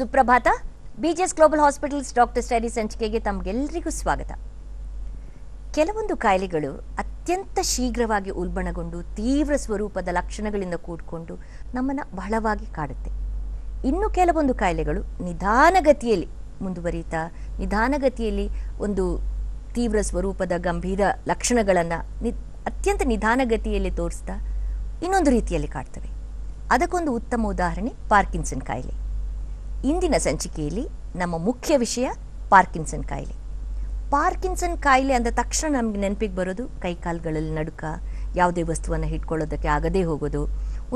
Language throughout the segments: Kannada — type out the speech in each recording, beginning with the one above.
ಸುಪ್ರಭಾತ. BGS global hospitals doctor study ಸಂಚಿಕೆಗೆ ತಮಗೆಲ್ಲರಿಗೂ ಸ್ವಾಗತ. ಕೆಲವೊಂದು ಕಾಯಿಲೆಗಳು ಅತ್ಯಂತ ಶೀಘ್ರವಾಗಿ ಉಲ್ಬಣಗೊಂಡು ತೀವ್ರ ಸ್ವರೂಪದ ಲಕ್ಷಣಗಳಿಂದ ಕೂಡಿಕೊಂಡು ನಮ್ಮನ್ನು ಬಹಳವಾಗಿ ಕಾಡುತ್ತೆ. ಇನ್ನು ಕೆಲವೊಂದು ಕಾಯಿಲೆಗಳು ನಿಧಾನಗತಿಯಲ್ಲಿ ಮುಂದುವರಿತಾ ನಿಧಾನಗತಿಯಲ್ಲಿ ಒಂದು ತೀವ್ರ ಸ್ವರೂಪದ ಗಂಭೀರ ಲಕ್ಷಣಗಳನ್ನು ಅತ್ಯಂತ ನಿಧಾನಗತಿಯಲ್ಲಿ ತೋರಿಸ್ತಾ ಇನ್ನೊಂದು ರೀತಿಯಲ್ಲಿ ಕಾಡ್ತವೆ. ಅದಕ್ಕೊಂದು ಉತ್ತಮ ಉದಾಹರಣೆ ಪಾರ್ಕಿನ್ಸನ್ ಕಾಯಿಲೆ. ಇಂದಿನ ಸಂಚಿಕೆಯಲ್ಲಿ ನಮ್ಮ ಮುಖ್ಯ ವಿಷಯ ಪಾರ್ಕಿನ್ಸನ್ ಕಾಯಿಲೆ. ಪಾರ್ಕಿನ್ಸನ್ ಕಾಯಿಲೆ ಅಂದ ತಕ್ಷಣ ನಮಗೆ ನೆನಪಿಗೆ ಬರೋದು ಕೈಕಾಲುಗಳಲ್ಲಿ ನಡುಕ, ಯಾವುದೇ ವಸ್ತುವನ್ನು ಹಿಡ್ಕೊಳ್ಳೋದಕ್ಕೆ ಆಗದೇ ಹೋಗೋದು,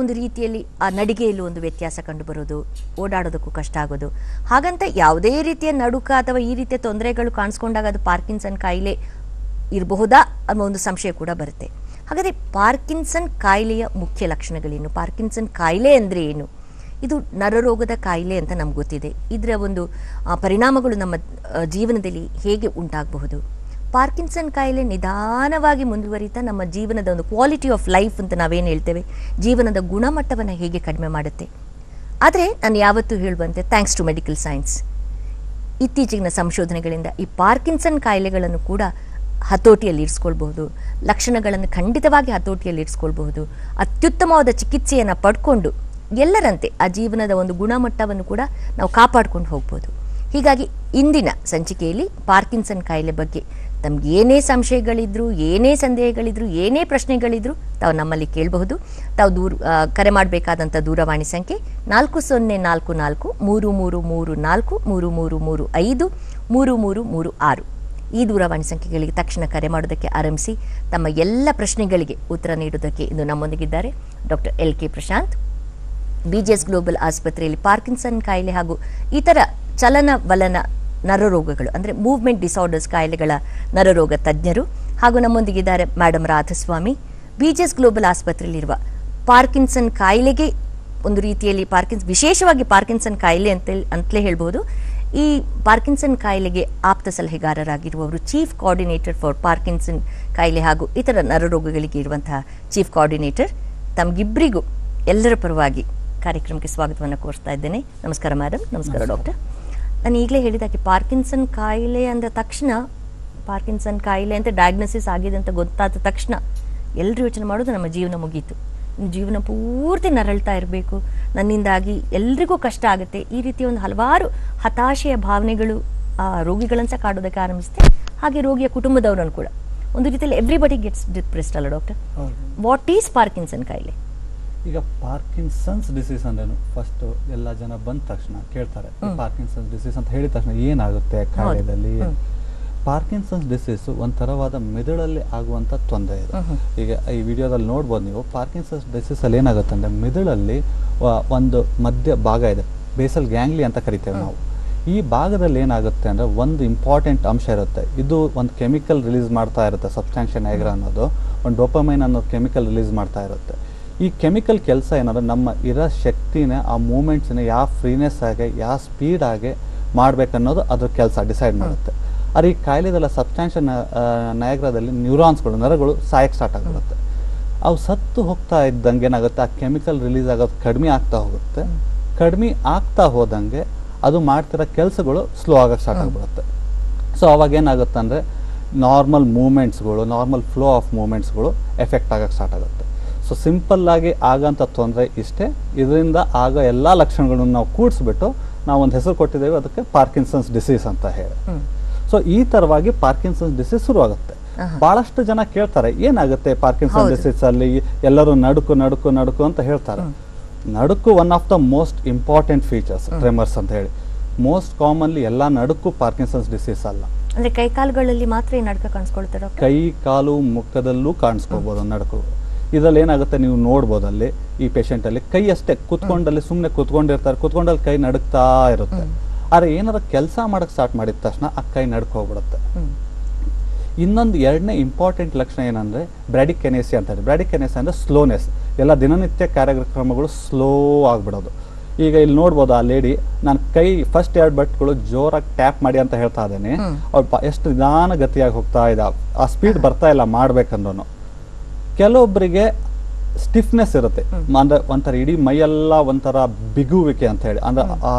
ಒಂದು ರೀತಿಯಲ್ಲಿ ಆ ನಡಿಗೆಯಲ್ಲೂ ಒಂದು ವ್ಯತ್ಯಾಸ ಕಂಡು ಬರೋದು, ಓಡಾಡೋದಕ್ಕೂ ಕಷ್ಟ ಆಗೋದು. ಹಾಗಂತ ಯಾವುದೇ ರೀತಿಯ ನಡುಕ ಅಥವಾ ಈ ರೀತಿಯ ತೊಂದರೆಗಳು ಕಾಣಿಸ್ಕೊಂಡಾಗ ಅದು ಪಾರ್ಕಿನ್ಸನ್ ಕಾಯಿಲೆ ಇರಬಹುದಾ ಅನ್ನೋ ಒಂದು ಸಂಶಯ ಕೂಡ ಬರುತ್ತೆ. ಹಾಗಾದರೆ ಪಾರ್ಕಿನ್ಸನ್ ಕಾಯಿಲೆಯ ಮುಖ್ಯ ಲಕ್ಷಣಗಳೇನು? ಪಾರ್ಕಿನ್ಸನ್ ಕಾಯಿಲೆ ಅಂದರೆ ಏನು? ಇದು ನರರೋಗದ ಕಾಯಿಲೆ ಅಂತ ನಮ್ಗೆ ಗೊತ್ತಿದೆ. ಇದರ ಒಂದು ಪರಿಣಾಮಗಳು ನಮ್ಮ ಜೀವನದಲ್ಲಿ ಹೇಗೆ ಉಂಟಾಗಬಹುದು? ಪಾರ್ಕಿನ್ಸನ್ ಕಾಯಿಲೆ ನಿಧಾನವಾಗಿ ಮುಂದುವರಿತಾ ನಮ್ಮ ಜೀವನದ ಒಂದು ಕ್ವಾಲಿಟಿ ಆಫ್ ಲೈಫ್ ಅಂತ ನಾವೇನು ಹೇಳ್ತೇವೆ, ಜೀವನದ ಗುಣಮಟ್ಟವನ್ನು ಹೇಗೆ ಕಡಿಮೆ ಮಾಡುತ್ತೆ? ಆದರೆ ನಾನು ಯಾವತ್ತೂ ಹೇಳುವಂತೆ ಥ್ಯಾಂಕ್ಸ್ ಟು ಮೆಡಿಕಲ್ ಸೈನ್ಸ್, ಇತ್ತೀಚಿನ ಸಂಶೋಧನೆಗಳಿಂದ ಈ ಪಾರ್ಕಿನ್ಸನ್ ಕಾಯಿಲೆಗಳನ್ನು ಕೂಡ ಹತೋಟಿಯಲ್ಲಿ ಇರಿಸ್ಕೊಳ್ಬಹುದು, ಲಕ್ಷಣಗಳನ್ನು ಖಂಡಿತವಾಗಿ ಹತೋಟಿಯಲ್ಲಿ ಇರಿಸ್ಕೊಳ್ಬಹುದು. ಅತ್ಯುತ್ತಮವಾದ ಚಿಕಿತ್ಸೆಯನ್ನು ಪಡ್ಕೊಂಡು ಎಲ್ಲರಂತೆ ಆ ಜೀವನದ ಒಂದು ಗುಣಮಟ್ಟವನ್ನು ಕೂಡ ನಾವು ಕಾಪಾಡ್ಕೊಂಡು ಹೋಗ್ಬೋದು. ಹೀಗಾಗಿ ಇಂದಿನ ಸಂಚಿಕೆಯಲ್ಲಿ ಪಾರ್ಕಿನ್ಸನ್ ಕಾಯಿಲೆ ಬಗ್ಗೆ ತಮ್ಗೆ ಏನೇ ಸಂಶಯಗಳಿದ್ರು, ಏನೇ ಸಂದೇಹಗಳಿದ್ರು, ಏನೇ ಪ್ರಶ್ನೆಗಳಿದ್ರು ತಾವು ನಮ್ಮಲ್ಲಿ ಕೇಳಬಹುದು. ತಾವು ಕರೆ ಮಾಡಬೇಕಾದಂಥ ದೂರವಾಣಿ ಸಂಖ್ಯೆ 4044 3334 3335 3336. ಈ ದೂರವಾಣಿ ಸಂಖ್ಯೆಗಳಿಗೆ ತಕ್ಷಣ ಕರೆ ಮಾಡೋದಕ್ಕೆ ಆರಂಭಿಸಿ ತಮ್ಮ ಎಲ್ಲ ಪ್ರಶ್ನೆಗಳಿಗೆ ಉತ್ತರ ನೀಡೋದಕ್ಕೆ ಇಂದು ನಮ್ಮೊಂದಿಗಿದ್ದಾರೆ doctor LK Prashant, BGS global ಆಸ್ಪತ್ರೆಯಲ್ಲಿ ಪಾರ್ಕಿನ್ಸನ್ ಕಾಯಿಲೆ ಹಾಗೂ ಇತರ ಚಲನವಲನ ನರರೋಗಗಳು ಅಂದರೆ ಮೂವ್ಮೆಂಟ್ ಡಿಸಾರ್ಡರ್ಸ್ ಕಾಯಿಲೆಗಳ ನರರೋಗ ತಜ್ಞರು. ಹಾಗೂ ನಮ್ಮೊಂದಿಗಿದ್ದಾರೆ ಮೇಡಮ್ ರಾಧಸ್ವಾಮಿ, ಬಿಜಿಎಸ್ ಗ್ಲೋಬಲ್ ಆಸ್ಪತ್ರೆಯಲ್ಲಿರುವ ಪಾರ್ಕಿನ್ಸನ್ ಕಾಯಿಲೆಗೆ ಒಂದು ರೀತಿಯಲ್ಲಿ ವಿಶೇಷವಾಗಿ ಪಾರ್ಕಿನ್ಸನ್ ಕಾಯಿಲೆ ಅಂತಲೇ ಹೇಳ್ಬೋದು. ಈ ಪಾರ್ಕಿನ್ಸನ್ ಕಾಯಿಲೆಗೆ ಆಪ್ತ ಸಲಹೆಗಾರರಾಗಿರುವವರು, ಚೀಫ್ ಕೋಆರ್ಡಿನೇಟರ್ ಫಾರ್ ಪಾರ್ಕಿನ್ಸನ್ ಕಾಯಿಲೆ ಹಾಗೂ ಇತರ ನರರೋಗಗಳಿಗೆ ಇರುವಂತಹ ಚೀಫ್ ಕೋಆರ್ಡಿನೇಟರ್. ತಮಗಿಬ್ಬರಿಗೂ ಎಲ್ಲರ ಪರವಾಗಿ ಕಾರ್ಯಕ್ರಮಕ್ಕೆ ಸ್ವಾಗತವನ್ನು ಕೋರ್ತಾ ಇದ್ದೇನೆ. ನಮಸ್ಕಾರ ಮೇಡಮ್. ನಮಸ್ಕಾರ ಡಾಕ್ಟರ್. ನಾನು ಈಗಲೇ ಹೇಳಿದಾಗೆ ಪಾರ್ಕಿನ್ಸನ್ ಕಾಯಿಲೆ ಅಂದ ತಕ್ಷಣ, ಪಾರ್ಕಿನ್ಸನ್ ಕಾಯಿಲೆ ಅಂತ ಡಯಾಗ್ನೋಸಿಸ್ ಆಗಿದೆ ಅಂತ ಗೊತ್ತಾದ ತಕ್ಷಣ ಎಲ್ಲರೂ ಯೋಚನೆ ಮಾಡೋದು ನಮ್ಮ ಜೀವನ ಮುಗೀತು, ಜೀವನ ಪೂರ್ತಿ ನರಳ್ತಾ ಇರಬೇಕು, ನನ್ನಿಂದಾಗಿ ಎಲ್ರಿಗೂ ಕಷ್ಟ ಆಗುತ್ತೆ, ಈ ರೀತಿಯ ಒಂದು ಹಲವಾರು ಹತಾಶೆಯ ಭಾವನೆಗಳು ಆ ರೋಗಿಗಳನ್ನು ಸಹ ಕಾಡೋದಕ್ಕೆ ಆರಂಭಿಸುತ್ತೆ. ಹಾಗೆ ರೋಗಿಯ ಕುಟುಂಬದವರನ್ನು ಕೂಡ ಒಂದು ರೀತಿಯಲ್ಲಿ ಎವ್ರಿಬಡಿ ಗೆಟ್ಸ್ ಡಿಪ್ರೆಸ್ಡ್ ಅಲ್ಲ ಡಾಕ್ಟರ್? ವಾಟ್ ಈಸ್ ಪಾರ್ಕಿನ್ಸನ್ ಕಾಯಿಲೆ? ಈಗ ಪಾರ್ಕಿನ್ಸನ್ಸ್ ಡಿಸೀಸ್ ಅಂದ್ರೇನು? ಫಸ್ಟ್ ಎಲ್ಲ ಜನ ಬಂದ ತಕ್ಷಣ ಕೇಳ್ತಾರೆ ಪಾರ್ಕಿನ್ಸನ್ಸ್ ಡಿಸೀಸ್ ಅಂತ ಹೇಳಿದ ತಕ್ಷಣ ಏನಾಗುತ್ತೆ ಕಾಯಿಲೆಯಲ್ಲಿ? ಪಾರ್ಕಿನ್ಸನ್ಸ್ ಡಿಸೀಸ್ ಒಂಥರವಾದ ಮೆದುಳಲ್ಲಿ ಆಗುವಂತ ತೊಂದರೆ ಇದೆ. ಈಗ ಈ ವಿಡಿಯೋದಲ್ಲಿ ನೋಡ್ಬೋದು ನೀವು, ಪಾರ್ಕಿನ್ಸನ್ಸ್ ಡಿಸೀಸ್ ಅಲ್ಲಿ ಏನಾಗುತ್ತೆ ಅಂದ್ರೆ ಮೆದುಳಲ್ಲಿ ಒಂದು ಮಧ್ಯ ಭಾಗ ಇದೆ, ಬೇಸಲ್ ಗ್ಯಾಂಗ್ಲಿ ಅಂತ ಕರಿತೇವೆ ನಾವು. ಈ ಭಾಗದಲ್ಲಿ ಏನಾಗುತ್ತೆ ಅಂದ್ರೆ ಒಂದು ಇಂಪಾರ್ಟೆಂಟ್ ಅಂಶ ಇರುತ್ತೆ, ಇದು ಒಂದು ಕೆಮಿಕಲ್ ರಿಲೀಸ್ ಮಾಡ್ತಾ ಇರುತ್ತೆ, ಸಬ್ಸ್ಟಾನ್ಷಿಯಾ ನೈಗ್ರಾ ಅನ್ನೋದು ಒಂದು ಡೋಪಮೈನ್ ಅನ್ನೋ ಕೆಮಿಕಲ್ ರಿಲೀಸ್ ಮಾಡ್ತಾ ಇರುತ್ತೆ. ಈ ಕೆಮಿಕಲ್ ಕೆಲಸ ಏನಾದ್ರೆ ನಮ್ಮ ಇರೋ ಶಕ್ತಿನ, ಆ ಮೂಮೆಂಟ್ಸ್ನ ಯಾವ ಫ್ರೀನೆಸ್ ಆಗಿ ಯಾವ ಸ್ಪೀಡ್ ಆಗಿ ಮಾಡ್ಬೇಕನ್ನೋದು ಅದ್ರ ಕೆಲಸ ಡಿಸೈಡ್ ಮಾಡುತ್ತೆ. ಆದರೆ ಈ ಕಾಯಿಲೆದೆಲ್ಲ ಸಬ್ಸ್ಟಾನ್ಷಿಯಾ ನೈಗ್ರಾದಲ್ಲಿ ನ್ಯೂರಾನ್ಸ್ಗಳು, ನರಗಳು ಸಾಯಕ್ಕೆ ಸ್ಟಾರ್ಟ್ ಆಗಿರುತ್ತೆ. ಅವು ಸತ್ತು ಹೋಗ್ತಾ ಇದ್ದಂಗೆ ಏನಾಗುತ್ತೆ, ಆ ಕೆಮಿಕಲ್ ರಿಲೀಸ್ ಆಗೋದು ಕಡಿಮೆ ಆಗ್ತಾ ಹೋಗುತ್ತೆ. ಕಡಿಮೆ ಆಗ್ತಾ ಹೋದಂಗೆ ಅದು ಮಾಡ್ತಿರೋ ಕೆಲಸಗಳು ಸ್ಲೋ ಆಗಕ್ಕೆ ಸ್ಟಾರ್ಟ್ ಆಗಿಬಿಡುತ್ತೆ. ಸೊ ಅವಾಗ ಏನಾಗುತ್ತೆ ಅಂದರೆ ನಾರ್ಮಲ್ ಮೂಮೆಂಟ್ಸ್ಗಳು, ನಾರ್ಮಲ್ ಫ್ಲೋ ಆಫ್ ಮೂಮೆಂಟ್ಸ್ಗಳು ಎಫೆಕ್ಟ್ ಆಗಕ್ಕೆ ಸ್ಟಾರ್ಟ್ ಆಗುತ್ತೆ. ಸೊ ಸಿಂಪಲ್ ಆಗಿ ಆಗಂತ ತೊಂದರೆ ಇಷ್ಟೇ. ಇದರಿಂದ ಆಗ ಎಲ್ಲ ಲಕ್ಷಣಗಳನ್ನು ನಾವು ಕೂಡಿಸ್ಬಿಟ್ಟು ನಾವು ಒಂದು ಹೆಸರು ಕೊಟ್ಟಿದ್ದೇವೆ, ಅದಕ್ಕೆ ಪಾರ್ಕಿನ್ಸನ್ಸ್ ಡಿಸೀಸ್ ಅಂತ ಹೇಳಿ. ಸೊ ಈ ತರವಾಗಿ ಪಾರ್ಕಿನ್ಸನ್ಸ್ ಡಿಸೀಸ್ ಶುರುವಾಗುತ್ತೆ. ಬಹಳಷ್ಟು ಜನ ಕೇಳ್ತಾರೆ ಏನಾಗುತ್ತೆ ಪಾರ್ಕಿನ್ಸನ್ ಡಿಸೀಸ್ ಅಲ್ಲಿ, ಎಲ್ಲರೂ ನಡುಕು ನಡುಕು ನಡುಕು ಅಂತ ಹೇಳ್ತಾರೆ. ನಡುಕು one of the most important features, tremors ಅಂತ ಹೇಳಿ. ಮೋಸ್ಟ್ ಕಾಮನ್ಲಿ ಎಲ್ಲ ನಡುಕು ಪಾರ್ಕಿನ್ಸನ್ಸ್ ಡಿಸೀಸ್ ಅಲ್ಲ. ಅಂದ್ರೆ ಕೈ ಕಾಲುಗಳಲ್ಲಿ ಮಾತ್ರ ನಡುಕ ಕಾಣಿಸ್ಕೊಳ್ತಾರೆ? ಕೈ ಕಾಲು ಮುಖದಲ್ಲೂ ಕಾಣಿಸ್ಕೋಬಹುದು ನಡುಕು. ಇದರಲ್ಲಿ ಏನಾಗುತ್ತೆ ನೀವು ನೋಡ್ಬೋದು, ಅಲ್ಲಿ ಈ ಪೇಷಂಟ್ ಅಲ್ಲಿ ಕೈ ಅಷ್ಟೇ ಕುತ್ಕೊಂಡಲ್ಲಿ ಸುಮ್ಮನೆ ಕುತ್ಕೊಂಡಿರ್ತಾರೆ, ಕುತ್ಕೊಂಡಲ್ಲಿ ಕೈ ನಡುಕ್ತಾ ಇರುತ್ತೆ. ಆದ್ರೆ ಏನಾರ ಕೆಲಸ ಮಾಡಕ್ ಸ್ಟಾರ್ಟ್ ಮಾಡಿದ ತಕ್ಷಣ ಆ ಕೈ ನಡ್ಕೋಗ್ಬಿಡುತ್ತೆ. ಇನ್ನೊಂದು ಎರಡನೇ ಇಂಪಾರ್ಟೆಂಟ್ ಲಕ್ಷಣ ಏನಂದ್ರೆ ಬ್ರಾಡಿಕೆನೇಸಿಯಾ ಅಂತ ಹೇಳಿ. ಬ್ರಾಡಿಕೆನೇಸಿಯಾ ಅಂದ್ರೆ ಸ್ಲೋನೆಸ್, ಎಲ್ಲ ದಿನನಿತ್ಯ ಕಾರ್ಯಕ್ರಮಗಳು ಸ್ಲೋ ಆಗ್ಬಿಡೋದು. ಈಗ ಇಲ್ಲಿ ನೋಡ್ಬೋದು ಆ ಲೇಡಿ, ನಾನು ಕೈ ಫಸ್ಟ್ 2 ಬಟ್ಗಳು ಜೋರಾಗಿ ಟ್ಯಾಪ್ ಮಾಡಿ ಅಂತ ಹೇಳ್ತಾ ಇದ್ದೇನೆ, ಅವ್ರು ಎಷ್ಟು ನಿಧಾನ ಗತಿಯಾಗಿ ಹೋಗ್ತಾ ಇದ್ದ, ಆ ಸ್ಪೀಡ್ ಬರ್ತಾ ಇಲ್ಲ ಮಾಡ್ಬೇಕಂದ್ರೂ. ಕೆಲವೊಬ್ಬರಿಗೆ ಸ್ಟಿಫ್ನೆಸ್ ಇರುತ್ತೆ, ಅಂದ್ರೆ ಒಂಥರ ಇಡೀ ಮೈಯೆಲ್ಲ ಒಂಥರ ಬಿಗುವಿಕೆ ಅಂತ ಹೇಳಿ, ಅಂದ್ರೆ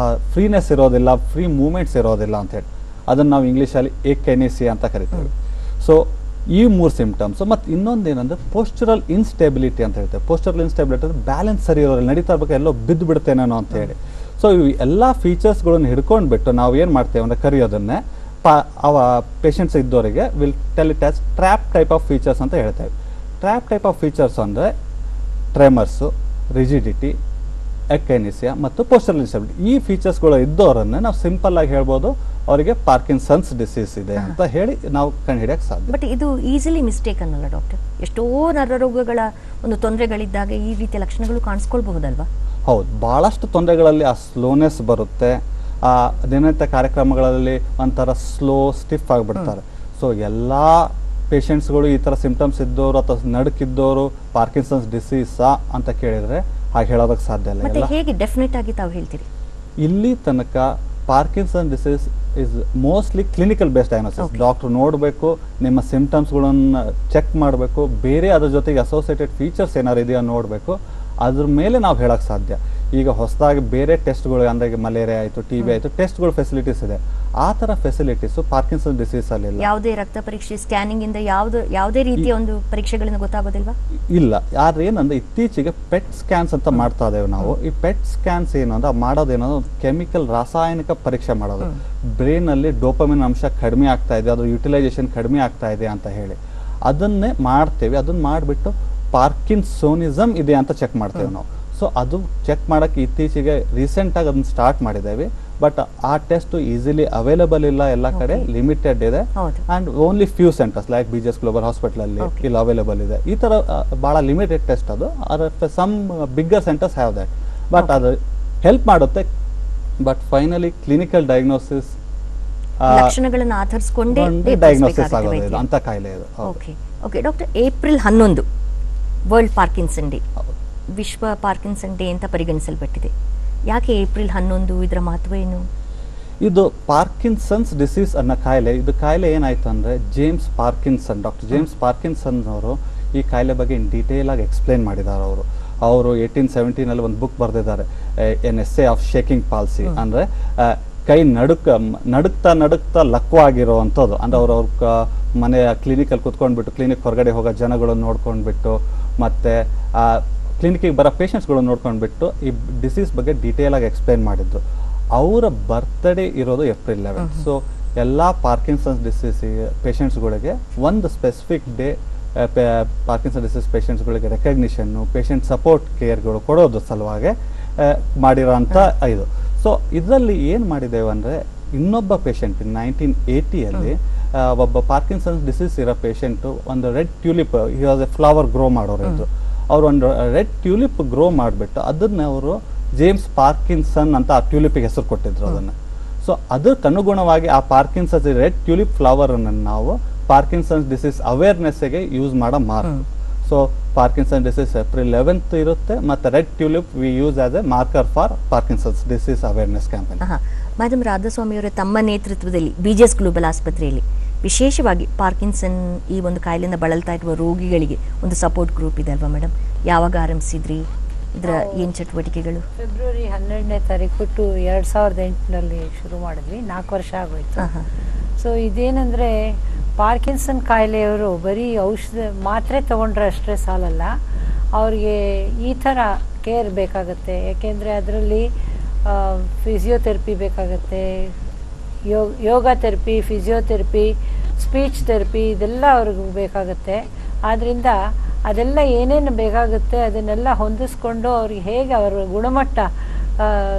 ಫ್ರೀನೆಸ್ ಇರೋದಿಲ್ಲ, ಫ್ರೀ ಮೂವ್ಮೆಂಟ್ಸ್ ಇರೋದಿಲ್ಲ ಅಂತ ಹೇಳಿ, ಅದನ್ನ ನಾವು ಇಂಗ್ಲೀಷಲ್ಲಿ ಏಕೆನೆಸಿಯಾ ಅಂತ ಕರಿತೀವಿ. ಸೊ ಈ 3 ಸಿಂಪ್ಟಮ್ಸ್. ಮತ್ತು ಇನ್ನೊಂದೇನಂದ್ರೆ ಪೋಸ್ಚರಲ್ ಇನ್ಸ್ಟೆಬಿಲಿಟಿ ಅಂತ ಹೇಳ್ತೇವೆ. ಪೋಸ್ಚರಲ್ ಇನ್ಸ್ಟೆಬಿಲಿಟಿ ಅಂದ್ರೆ ಬ್ಯಾಲೆನ್ಸ್ ಸರಿ ಇರೋದಿಲ್ಲ, ನಡೀತಾ ಇರ್ಬೇಕು ಎಲ್ಲೋ ಬಿದ್ದು ಬಿಡ್ತೇನೇನೋ ಅಂತ ಹೇಳಿ. ಸೊ ಇವು ಎಲ್ಲ ಫೀಚರ್ಸ್ಗಳನ್ನು ಹಿಡ್ಕೊಂಡ್ಬಿಟ್ಟು ನಾವು ಏನು ಮಾಡ್ತೇವೆ ಅಂದರೆ ಕರೆಯೋದನ್ನೇ ಅವ ಪೇಷಂಟ್ಸ್ ಇದ್ದವರಿಗೆ will tell it as trap type of features ಅಂತ ಹೇಳ್ತೇವೆ. ಟ್ರ್ಯಾಪ್ ಟೈಪ್ ಆಫ್ ಫೀಚರ್ಸ್ ಅಂದರೆ ಟ್ರೆಮರ್ಸು, ರಿಜಿಡಿಟಿ, ಎಕೈನಿಸಿಯಾ ಮತ್ತು ಪೋಸ್ಚರಲ್ ಇನ್ಸ್ಟೆಬಿಲಿಟಿ. ಈ ಫೀಚರ್ಸ್ಗಳು ಇದ್ದವರನ್ನೇ ನಾವು ಸಿಂಪಲ್ ಆಗಿ ಹೇಳ್ಬೋದು ಅವರಿಗೆ ಪಾರ್ಕಿನ್ಸನ್ಸ್ ಡಿಸೀಸ್ ಇದೆ ಅಂತ ಹೇಳಿ ನಾವು ಕಂಡುಹಿಡಿಯಕ್ಕೆ ಸಾಧ್ಯ. ಬಟ್ ಇದು ಈಸಿಲಿ ಮಿಸ್ಟೇಕ್ ಅನ್ನಲ್ಲ ಡಾಕ್ಟರ್? ಎಷ್ಟೋ ನರರೋಗಗಳ ಒಂದು ತೊಂದರೆಗಳಿದ್ದಾಗ ಈ ರೀತಿಯ ಲಕ್ಷಣಗಳು ಕಾಣಿಸ್ಕೊಳ್ಬಹುದಲ್ವಾ? ಹೌದು, ಭಾಳಷ್ಟು ತೊಂದರೆಗಳಲ್ಲಿ ಆ ಸ್ಲೋನೆಸ್ ಬರುತ್ತೆ, ಆ ದಿನನಿತ್ಯ ಕಾರ್ಯಕ್ರಮಗಳಲ್ಲಿ ಒಂಥರ ಸ್ಲೋ ಸ್ಟಿಫ್ ಆಗಿಬಿಡ್ತಾರೆ. ಸೊ ಎಲ್ಲ ಪೇಷಂಟ್ಸ್ಗಳು ಈ ಥರ ಸಿಂಪ್ಟಮ್ಸ್ ಇದ್ದವರು ಅಥವಾ ನಡುಕಿದ್ದವರು ಪಾರ್ಕಿನ್ಸನ್ಸ್ ಡಿಸೀಸಾ ಅಂತ ಕೇಳಿದರೆ ಹಾಗೆ ಹೇಳೋದಕ್ಕೆ ಸಾಧ್ಯ ಇಲ್ಲ. ಮತ್ತೆ ಹೇಗೆ ಡೆಫಿನೆಟ್ ಆಗಿ ತಾವು ಹೇಳ್ತೀರಿ? ಇಲ್ಲಿ ತನಕ Parkinson disease is mostly clinical based diagnosis. Doctor ನೋಡಬೇಕು, ನಿಮ್ಮ ಸಿಂಪ್ಟಮ್ಸ್ಗಳನ್ನು ಚೆಕ್ ಮಾಡಬೇಕು, ಬೇರೆ ಅದ್ರ ಜೊತೆಗೆ ಅಸೋಸಿಯೇಟೆಡ್ ಫೀಚರ್ಸ್ ಏನಾರು ಇದೆಯಾ ನೋಡಬೇಕು, ಅದ್ರ ಮೇಲೆ ನಾವು ಹೇಳಕ್ಕೆ ಸಾಧ್ಯ. ಈಗ ಹೊಸದಾಗಿ ಬೇರೆ ಟೆಸ್ಟ್ಗಳು ಅಂದರೆ ಮಲೇರಿಯಾ ಆಯಿತು, ಟಿ ಬಿ ಆಯಿತು, ಟೆಸ್ಟ್ಗಳು ಫೆಸಿಲಿಟೀಸ್ ಇದೆ. ಆ ಥರ ಫೆಸಿಲಿಟೀಸು ಪಾರ್ಕಿನ್ಸನ್ ಡಿಸೀಸ್ ಅಲ್ಲಿ ಇಲ್ಲ. ಯಾವುದೇ ರಕ್ತ ಪರೀಕ್ಷೆ, ಸ್ಕ್ಯಾನಿಂಗ್ ಇಂದ ಯಾವುದೇ ರೀತಿಯ ಒಂದು ಪರೀಕ್ಷೆಗಳಿಂದ ಗೊತ್ತಾಗೋದಿಲ್ವಾ? ಇಲ್ಲ. ಆದ್ರೆ ಏನಂದ್ರೆ ಇತ್ತೀಚೆಗೆ ಪೆಟ್ ಸ್ಕ್ಯಾನ್ಸ್ ಅಂತ ಮಾಡ್ತಾ ಇದ್ದೇವೆ ನಾವು. ಈ ಪೆಟ್ ಸ್ಕ್ಯಾನ್ಸ್ ಏನು ಅಂದ್ರೆ ಮಾಡೋದೇನೋ ಕೆಮಿಕಲ್ ರಾಸಾಯನಿಕ ಪರೀಕ್ಷೆ ಮಾಡೋದು. ಬ್ರೈನ್ ಅಲ್ಲಿ ಡೋಪಮಿನ್ ಅಂಶ ಕಡಿಮೆ ಆಗ್ತಾ ಇದೆ, ಅದ್ರ ಯುಟಿಲೈಸೇಷನ್ ಕಡಿಮೆ ಆಗ್ತಾ ಇದೆ ಅಂತ ಹೇಳಿ ಅದನ್ನೇ ಮಾಡ್ತೇವೆ. ಅದನ್ನ ಮಾಡಿಬಿಟ್ಟು ಪಾರ್ಕಿನ್ಸೋನಿಸಮ್ ಇದೆ ಅಂತ ಚೆಕ್ ಮಾಡ್ತೇವೆ ನಾವು. ಸೊ ಅದು ಚೆಕ್ ಮಾಡೋಕ್ಕೆ ಇತ್ತೀಚೆಗೆ ರೀಸೆಂಟಾಗಿ ಅದನ್ನ ಸ್ಟಾರ್ಟ್ ಮಾಡಿದ್ದೇವೆ. ಬಟ್ ಆ ಟೆಸ್ಟ್ ಈಸಿಲಿ ಅವೈಲೇಬಲ್ ಇಲ್ಲ, ಎಲ್ಲ ಕಡೆ ಲಿಮಿಟೆಡ್ ಇದೆ. And only few centres like BGS global hospital ಅಲ್ಲಿ ಇಲ್ಲಿ ಅವೈಲೇಬಲ್ ಇದೆ. ಈ ಥರ ಭಾಳ ಲಿಮಿಟೆಡ್ ಟೆಸ್ಟ್ ಅದು. Some bigger centres have that. But ಅದು ಹೆಲ್ಪ್ ಮಾಡುತ್ತೆ. ಬಟ್ ಫೈನಲಿ ಕ್ಲಿನಿಕಲ್ ಡಯಾಗ್ನೋಸಿಸ್ ಲಕ್ಷಣಗಳನ್ನು ಆಧರಿಸಿಕೊಂಡೇ ಡಯಾಗ್ನೋಸಿಸ್ ಆಗೋದು ಅಂತ ಕಾಯಿಲೆ ಇದು. Okay doctor, April 11 world Parkinson day, ವಿಶ್ವ ಪಾರ್ಕಿನ್ಸನ್ ಡೇ ಅಂತ ಪರಿಗಣಿಸಲ್ಪಟ್ಟಿದೆ. ಯಾಕೆ ಏಪ್ರಿಲ್ 11? ಇದರ ಮಹತ್ವ ಏನು? ಇದು ಪಾರ್ಕಿನ್ಸನ್ಸ್ ಡಿಸೀಸ್ ಅನ್ನೋ ಕಾಯಿಲೆ. ಇದು ಕಾಯಿಲೆ ಏನಾಯ್ತು ಅಂದರೆ James Parkinson, doctor James Parkinson ಅವರು ಈ ಕಾಯಿಲೆ ಬಗ್ಗೆ ಇನ್ ಡೀಟೇಲ್ ಆಗಿ ಎಕ್ಸ್ಪ್ಲೇನ್ ಮಾಡಿದ್ದಾರೆ. ಅವರು 1817 ಒಂದು ಬುಕ್ ಬರೆದಿದ್ದಾರೆ, N essay of shaking policy. ಅಂದರೆ ಕೈ ನಡುಕ್ತಾ ಲಕ್ವಾಗಿರೋವಂಥದ್ದು. ಅಂದರೆ ಅವ್ರ ಮನೆಯ ಕ್ಲಿನಿಕಲ್ಲಿ ಕುತ್ಕೊಂಡ್ಬಿಟ್ಟು ಕ್ಲಿನಿಕ್ ಹೊರಗಡೆ ಹೋಗೋ ಜನಗಳನ್ನು ನೋಡ್ಕೊಂಡ್ಬಿಟ್ಟು ಮತ್ತು ಕ್ಲಿನಿಕ್ಕಿಗೆ ಬರೋ ಪೇಷಂಟ್ಸ್ಗಳನ್ನು ನೋಡ್ಕೊಂಡ್ಬಿಟ್ಟು ಈ ಡಿಸೀಸ್ ಬಗ್ಗೆ ಡೀಟೇಲ್ ಆಗಿ ಎಕ್ಸ್ಪ್ಲೇನ್ ಮಾಡಿದ್ದು. ಅವರ ಬರ್ತ್ಡೇ ಇರೋದು ಏಪ್ರಿಲ್ 11. ಸೊ ಎಲ್ಲ ಪಾರ್ಕಿನ್ಸನ್ಸ್ ಡಿಸೀಸ್ ಪೇಷಂಟ್ಸ್ಗಳಿಗೆ ಒಂದು ಸ್ಪೆಸಿಫಿಕ್ ಡೇ ಪಾರ್ಕಿನ್ಸನ್ ಡಿಸೀಸ್ ಪೇಷಂಟ್ಸ್ಗಳಿಗೆ ರೆಕಗ್ನಿಷನ್ನು, ಪೇಷಂಟ್ ಸಪೋರ್ಟ್ ಕೇರ್ಗಳು ಕೊಡೋದು ಸಲುವಾಗಿ ಮಾಡಿರೋಂಥ ಇದು. ಸೊ ಇದರಲ್ಲಿ ಏನು ಮಾಡಿದ್ದೇವೆ ಅಂದರೆ ಇನ್ನೊಬ್ಬ ಪೇಷಂಟ್ 1980 ಒಬ್ಬ ಪಾರ್ಕಿನ್ಸನ್ಸ್ ಡಿಸೀಸ್ ಇರೋ ಪೇಷಂಟು ಒಂದು ರೆಡ್ ಟ್ಯೂಲಿಪ್, ಈ ವಾಸ್ ಎ ಫ್ಲವರ್ ಗ್ರೋ ಮಾಡೋರು ಇದ್ದು. ಅವರು ಒಂದು ರೆಡ್ ಟ್ಯೂಲಿಪ್ ಗ್ರೋ ಮಾಡಿಬಿಟ್ಟು ಅದನ್ನ ಅವರು ಜೇಮ್ಸ್ ಪಾರ್ಕಿನ್ಸನ್ ಅಂತ ಆ ಟ್ಯೂಲಿಪಿಗೆ ಹೆಸರು ಕೊಟ್ಟಿದ್ರು ಅದನ್ನು. ಸೊ ಅದಕ್ಕೆ ಅನುಗುಣವಾಗಿ ಆ ಪಾರ್ಕಿನ್ಸನ್ಸ್ ರೆಡ್ ಟ್ಯೂಲಿಪ್ ಫ್ಲವರ್ ಅನ್ನು ನಾವು ಪಾರ್ಕಿನ್ಸನ್ಸ್ ಡಿಸೀಸ್ ಅವೇರ್ನೆಸ್ಗೆ ಯೂಸ್ ಮಾಡೋ mark. So Parkinson disease April 11 ಇರುತ್ತೆ, ಮತ್ತು red tulip we use as a marker for Parkinson's disease awareness campaign. Madam, ರಾಧಾಸ್ವಾಮಿಯವರ ತಮ್ಮ ನೇತೃತ್ವದಲ್ಲಿ BGS ಗ್ಲೋಬಲ್ ಆಸ್ಪತ್ರೆಯಲ್ಲಿ ವಿಶೇಷವಾಗಿ ಪಾರ್ಕಿನ್ಸನ್ ಈ ಒಂದು ಕಾಯಿಲೆಯಿಂದ ಬಳಲ್ತಾ ಇರುವ ರೋಗಿಗಳಿಗೆ ಒಂದು ಸಪೋರ್ಟ್ ಗ್ರೂಪ್ ಇದೆ ಅಲ್ವಾ ಮೇಡಮ್? ಯಾವಾಗ ಆರಂಭಿಸಿದ್ರಿ? ಇದರ ಏನು ಚಟುವಟಿಕೆಗಳು? ಫೆಬ್ರವರಿ 12ನೇ ತಾರೀಕು 2008ನಲ್ಲಿ ಶುರು ಮಾಡಿದ್ವಿ. 4 ವರ್ಷ ಆಗೋಯ್ತು. ಸೊ ಇದೇನೆಂದರೆ ಪಾರ್ಕಿನ್ಸನ್ ಕಾಯಿಲೆಯವರು ಬರೀ ಔಷಧ ಮಾತ್ರೆ ತೊಗೊಂಡ್ರೆ ಅಷ್ಟೇ ಸಾಲಲ್ಲ, ಅವ್ರಿಗೆ ಈ ಥರ ಕೇರ್ ಬೇಕಾಗತ್ತೆ. ಯಾಕೆಂದರೆ ಅದರಲ್ಲಿ ಫಿಸಿಯೋಥೆರಪಿ ಬೇಕಾಗತ್ತೆ, ಯೋಗ ಥೆರಪಿ, ಫಿಸಿಯೋಥೆರಪಿ, ಸ್ಪೀಚ್ ಥೆರಪಿ, ಇದೆಲ್ಲ ಅವ್ರಿಗೆ ಬೇಕಾಗುತ್ತೆ. ಆದ್ದರಿಂದ ಅದೆಲ್ಲ ಏನೇನು ಬೇಕಾಗುತ್ತೆ ಅದನ್ನೆಲ್ಲ ಹೊಂದಿಸ್ಕೊಂಡು ಅವ್ರಿಗೆ ಹೇಗೆ ಅವರ ಗುಣಮಟ್ಟ,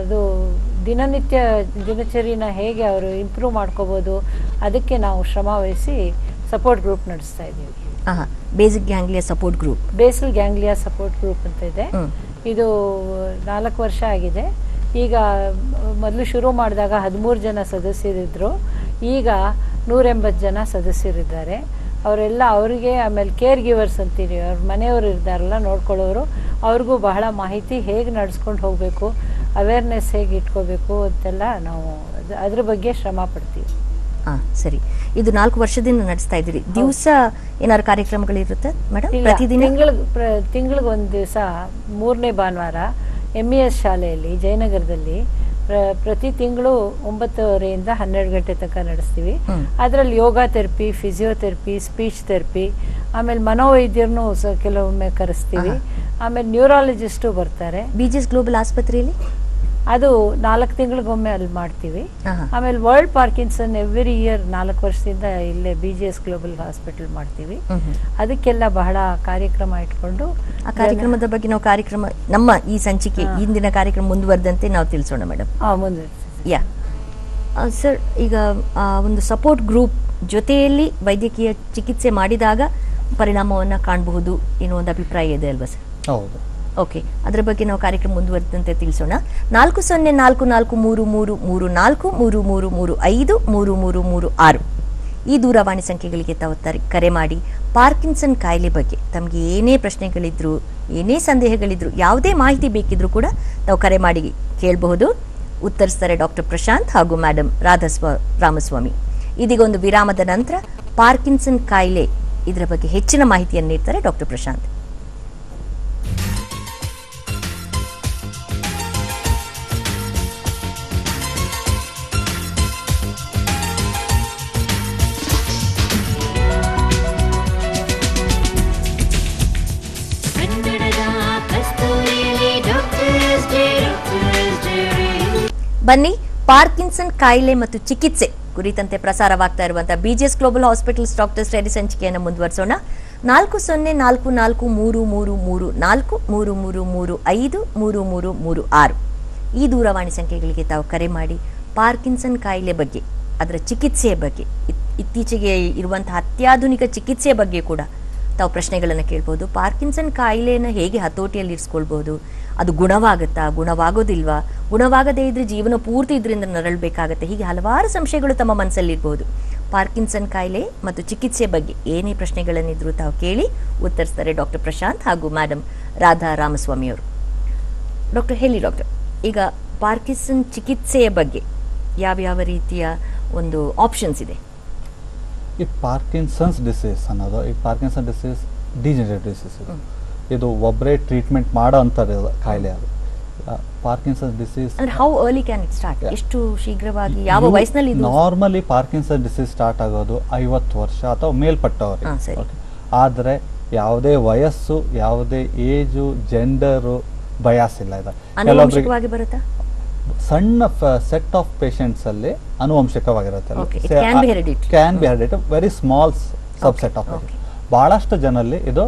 ಅದು ದಿನನಿತ್ಯ ದಿನಚರಿನ ಹೇಗೆ ಅವರು ಇಂಪ್ರೂವ್ ಮಾಡ್ಕೋಬೋದು, ಅದಕ್ಕೆ ನಾವು ಶ್ರಮ ವಹಿಸಿ ಸಪೋರ್ಟ್ ಗ್ರೂಪ್ ನಡೆಸ್ತಾ ಇದ್ದೀವಿ. Basic ganglia support group, basil ganglia support group ಅಂತ ಇದೆ. ಇದು 4 ವರ್ಷ ಆಗಿದೆ. ಈಗ ಮೊದಲು ಶುರು ಮಾಡಿದಾಗ 13 ಜನ ಸದಸ್ಯರಿದ್ದರು, ಈಗ 180 ಜನ ಸದಸ್ಯರಿದ್ದಾರೆ. ಅವರೆಲ್ಲ ಅವರಿಗೆ, ಆಮೇಲೆ ಕೇರ್ ಗಿವರ್ಸ್ ಅಂತೀವಿ, ಅವ್ರ ಮನೆಯವರು ಇರ್ತಾರಲ್ಲ ನೋಡ್ಕೊಳ್ಳೋರು, ಅವ್ರಿಗೂ ಬಹಳ ಮಾಹಿತಿ ಹೇಗೆ ನಡೆಸ್ಕೊಂಡು ಹೋಗಬೇಕು, ಅವೇರ್ನೆಸ್ ಹೇಗೆ ಇಟ್ಕೋಬೇಕು ಅಂತೆಲ್ಲ ನಾವು ಅದ್ರ ಬಗ್ಗೆ ಶ್ರಮ ಪಡ್ತೀವಿ. ಸರಿ. ಇದು 4 ವರ್ಷದಿಂದ ನಡೆಸ್ತಾ ಇದ್ದೀರಿ. ದಿವಸ ಏನಾದ್ರು ಕಾರ್ಯಕ್ರಮಗಳಿರುತ್ತೆ ಮೇಡಮ್? ಪ್ರತಿದಿನ ತಿಂಗಳಿಗೆ ಒಂದು ದಿವಸ 3ನೇ ಭಾನುವಾರ MES ಶಾಲೆಯಲ್ಲಿ ಜಯನಗರದಲ್ಲಿ ಪ್ರತಿ ತಿಂಗಳು 9:30 12 ಗಂಟೆ ತನಕ ನಡೆಸ್ತೀವಿ. ಅದರಲ್ಲಿ ಯೋಗ ಥೆರಪಿ, ಫಿಸಿಯೋಥೆರಪಿ, ಸ್ಪೀಚ್ ಥೆರಪಿ, ಆಮೇಲೆ ಮನೋವೈದ್ಯರನ್ನು ಕೆಲವೊಮ್ಮೆ ಕರೆಸ್ತೀವಿ. ಆಮೇಲೆ ನ್ಯೂರಾಲಜಿಸ್ಟು ಬರ್ತಾರೆ. BGS ಗ್ಲೋಬಲ್ ಆಸ್ಪತ್ರೆಯಲ್ಲಿ ಅದು 4 ತಿಂಗಳಿಗೊಮ್ಮೆ ಅಲ್ಲಿ ಮಾಡ್ತೀವಿ. ಆಮೇಲೆ ವರ್ಲ್ಡ್ ಪಾರ್ಕಿನ್ಸನ್ ಎವ್ರಿ ಇಯರ್ 4 ವರ್ಷದಿಂದ ಇಲ್ಲೇ BGS ಗ್ಲೋಬಲ್ ಹಾಸ್ಪಿಟಲ್ ಮಾಡ್ತೀವಿ. ಅದಕ್ಕೆಲ್ಲ ಬಹಳ ಕಾರ್ಯಕ್ರಮ ಇಟ್ಕೊಂಡು ಆ ಕಾರ್ಯಕ್ರಮದ ಬಗ್ಗೆ ನಾವು ನಮ್ಮ ಈ ಸಂಚಿಕೆ ಇಂದಿನ ಕಾರ್ಯಕ್ರಮ ಮುಂದುವರೆದಂತೆ ನಾವು ತಿಳಿಸೋಣ ಮೇಡಮ್. ಮುಂದುವರಿಸಿ. ಸರ್, ಈಗ ಒಂದು ಸಪೋರ್ಟ್ ಗ್ರೂಪ್ ಜೊತೆಯಲ್ಲಿ ವೈದ್ಯಕೀಯ ಚಿಕಿತ್ಸೆ ಮಾಡಿದಾಗ ಪರಿಣಾಮವನ್ನು ಕಾಣಬಹುದು ಎನ್ನುವ ಒಂದು ಅಭಿಪ್ರಾಯ ಇದೆ ಅಲ್ವಾ ಸರ್? ಹೌದು. ಓಕೆ, ಅದರ ಬಗ್ಗೆ ನಾವು ಕಾರ್ಯಕ್ರಮ ಮುಂದುವರೆದಂತೆ ತಿಳಿಸೋಣ. 4044333333353336 ಈ ದೂರವಾಣಿ ಸಂಖ್ಯೆಗಳಿಗೆ ತಾವು ಕರೆ ಮಾಡಿ ಪಾರ್ಕಿನ್ಸನ್ ಕಾಯಿಲೆ ಬಗ್ಗೆ ತಮಗೆ ಏನೇ ಪ್ರಶ್ನೆಗಳಿದ್ರು, ಏನೇ ಸಂದೇಹಗಳಿದ್ರು, ಯಾವುದೇ ಮಾಹಿತಿ ಬೇಕಿದ್ರೂ ಕೂಡ ತಾವು ಕರೆ ಮಾಡಿ ಕೇಳಬಹುದು. ಉತ್ತರಿಸ್ತಾರೆ ಡಾಕ್ಟರ್ ಪ್ರಶಾಂತ್ ಹಾಗೂ ಮೇಡಮ್ ರಾಮಸ್ವಾಮಿ. ಇದೀಗ ಒಂದು ವಿರಾಮದ ನಂತರ ಪಾರ್ಕಿನ್ಸನ್ ಕಾಯಿಲೆ ಇದರ ಬಗ್ಗೆ ಹೆಚ್ಚಿನ ಮಾಹಿತಿಯನ್ನು ನೀಡ್ತಾರೆ ಡಾಕ್ಟರ್ ಪ್ರಶಾಂತ್. ಬನ್ನಿ, ಪಾರ್ಕಿನ್ಸನ್ ಕಾಯಿಲೆ ಮತ್ತು ಚಿಕಿತ್ಸೆ ಕುರಿತಂತೆ ಪ್ರಸಾರವಾಗ್ತಾ ಇರುವಂತಹ BGS global hospitals doctor study ಸಂಚಿಕೆಯನ್ನು ಮುಂದುವರಿಸೋಣ. 40443333353336 ಈ ದೂರವಾಣಿ ಸಂಖ್ಯೆಗಳಿಗೆ ತಾವು ಕರೆ ಮಾಡಿ ಪಾರ್ಕಿನ್ಸನ್ ಕಾಯಿಲೆ ಬಗ್ಗೆ, ಅದರ ಚಿಕಿತ್ಸೆಯ ಬಗ್ಗೆ, ಇತ್ತೀಚೆಗೆ ಇರುವಂತಹ ಅತ್ಯಾಧುನಿಕ ಚಿಕಿತ್ಸೆಯ ಬಗ್ಗೆ ಕೂಡ ತಾವು ಪ್ರಶ್ನೆಗಳನ್ನು ಕೇಳ್ಬೋದು. ಪಾರ್ಕಿನ್ಸನ್ ಕಾಯಿಲೆಯನ್ನು ಹೇಗೆ ಹತೋಟಿಯಲ್ಲಿ ಇರಿಸ್ಕೊಳ್ಬೋದು, ಅದು ಗುಣವಾಗುತ್ತಾ, ಗುಣವಾಗೋದಿಲ್ವಾ, ಗುಣವಾಗದೇ ಇದ್ರೆ ಜೀವನ ಪೂರ್ತಿ ಇದರಿಂದ ನರಳಬೇಕಾಗತ್ತೆ, ಹೀಗೆ ಹಲವಾರು ಸಂಶಯಗಳು ತಮ್ಮ ಮನಸ್ಸಲ್ಲಿರ್ಬೋದು. ಪಾರ್ಕಿನ್ಸನ್ ಕಾಯಿಲೆ ಮತ್ತು ಚಿಕಿತ್ಸೆ ಬಗ್ಗೆ ಏನೇ ಪ್ರಶ್ನೆಗಳನ್ನಿದ್ರು ತಾವು ಕೇಳಿ ಉತ್ತರಿಸ್ತಾರೆ ಡಾಕ್ಟರ್ ಪ್ರಶಾಂತ್ ಹಾಗೂ ಮೇಡಮ್ ರಾಮಸ್ವಾಮಿ ಅವರು. ಡಾಕ್ಟರ್ ಹೇಳಿ ಡಾಕ್ಟರ್, ಈಗ ಪಾರ್ಕಿನ್ಸನ್ ಚಿಕಿತ್ಸೆಯ ಬಗ್ಗೆ ಯಾವ ರೀತಿಯ ಒಂದು ಆಪ್ಷನ್ಸ್ ಇದೆ? ಈ ಪಾರ್ಕಿನ್ಸನ್ಸ್ ಡಿಸೀಸ್ ಅನ್ನೋದು, ಈ ಪಾರ್ಕಿನ್ಸನ್ ಡಿಸೀಸ್ ಡಿಜನರೇಟಿವ್ ಡಿಸೀಸ್ ಇದು ಒಬ್ಬರೇ ಟ್ರೀಟ್ಮೆಂಟ್ ಮಾಡೋ ಅಂಥದ್ದು ಕಾಯಿಲೆ. ಅದು Parkinson disease how early can it start? ಎಷ್ಟು ಶೀಘ್ರವಾಗಿ, ಯಾವ ವಯಸ್ಸಿನಲ್ಲಿ? ನಾರ್ಮಲಿ ಪಾರ್ಕಿನ್ಸನ್ ಡಿಸೀಸ್ ಸ್ಟಾರ್ಟ್ ಆಗೋದು 50 ವರ್ಷ ಅಥವಾ ಮೇಲ್ಪಟ್ಟವರಿಗೆ. ಆದರೆ ಯಾವುದೇ ವಯಸ್ಸು, ಯಾವುದೇ ಏಜು, ಜೆಂಡರು ಬಯಾಸ್ ಇಲ್ಲ. ಅನುವಂಶಿಕವಾಗಿ ಬರುತ್ತಾ? ಸಣ್ಣ ಸೆಟ್ ಆಫ್ ಪೇಷಂಟ್ಸ್ ಅಲ್ಲಿ ಅನುವಂಶಿಕವಾಗಿರುತ್ತೆ. Can be hereditary, very small subset of patient. ಬಹಳಷ್ಟು ಜನರಲ್ಲಿ ಇದು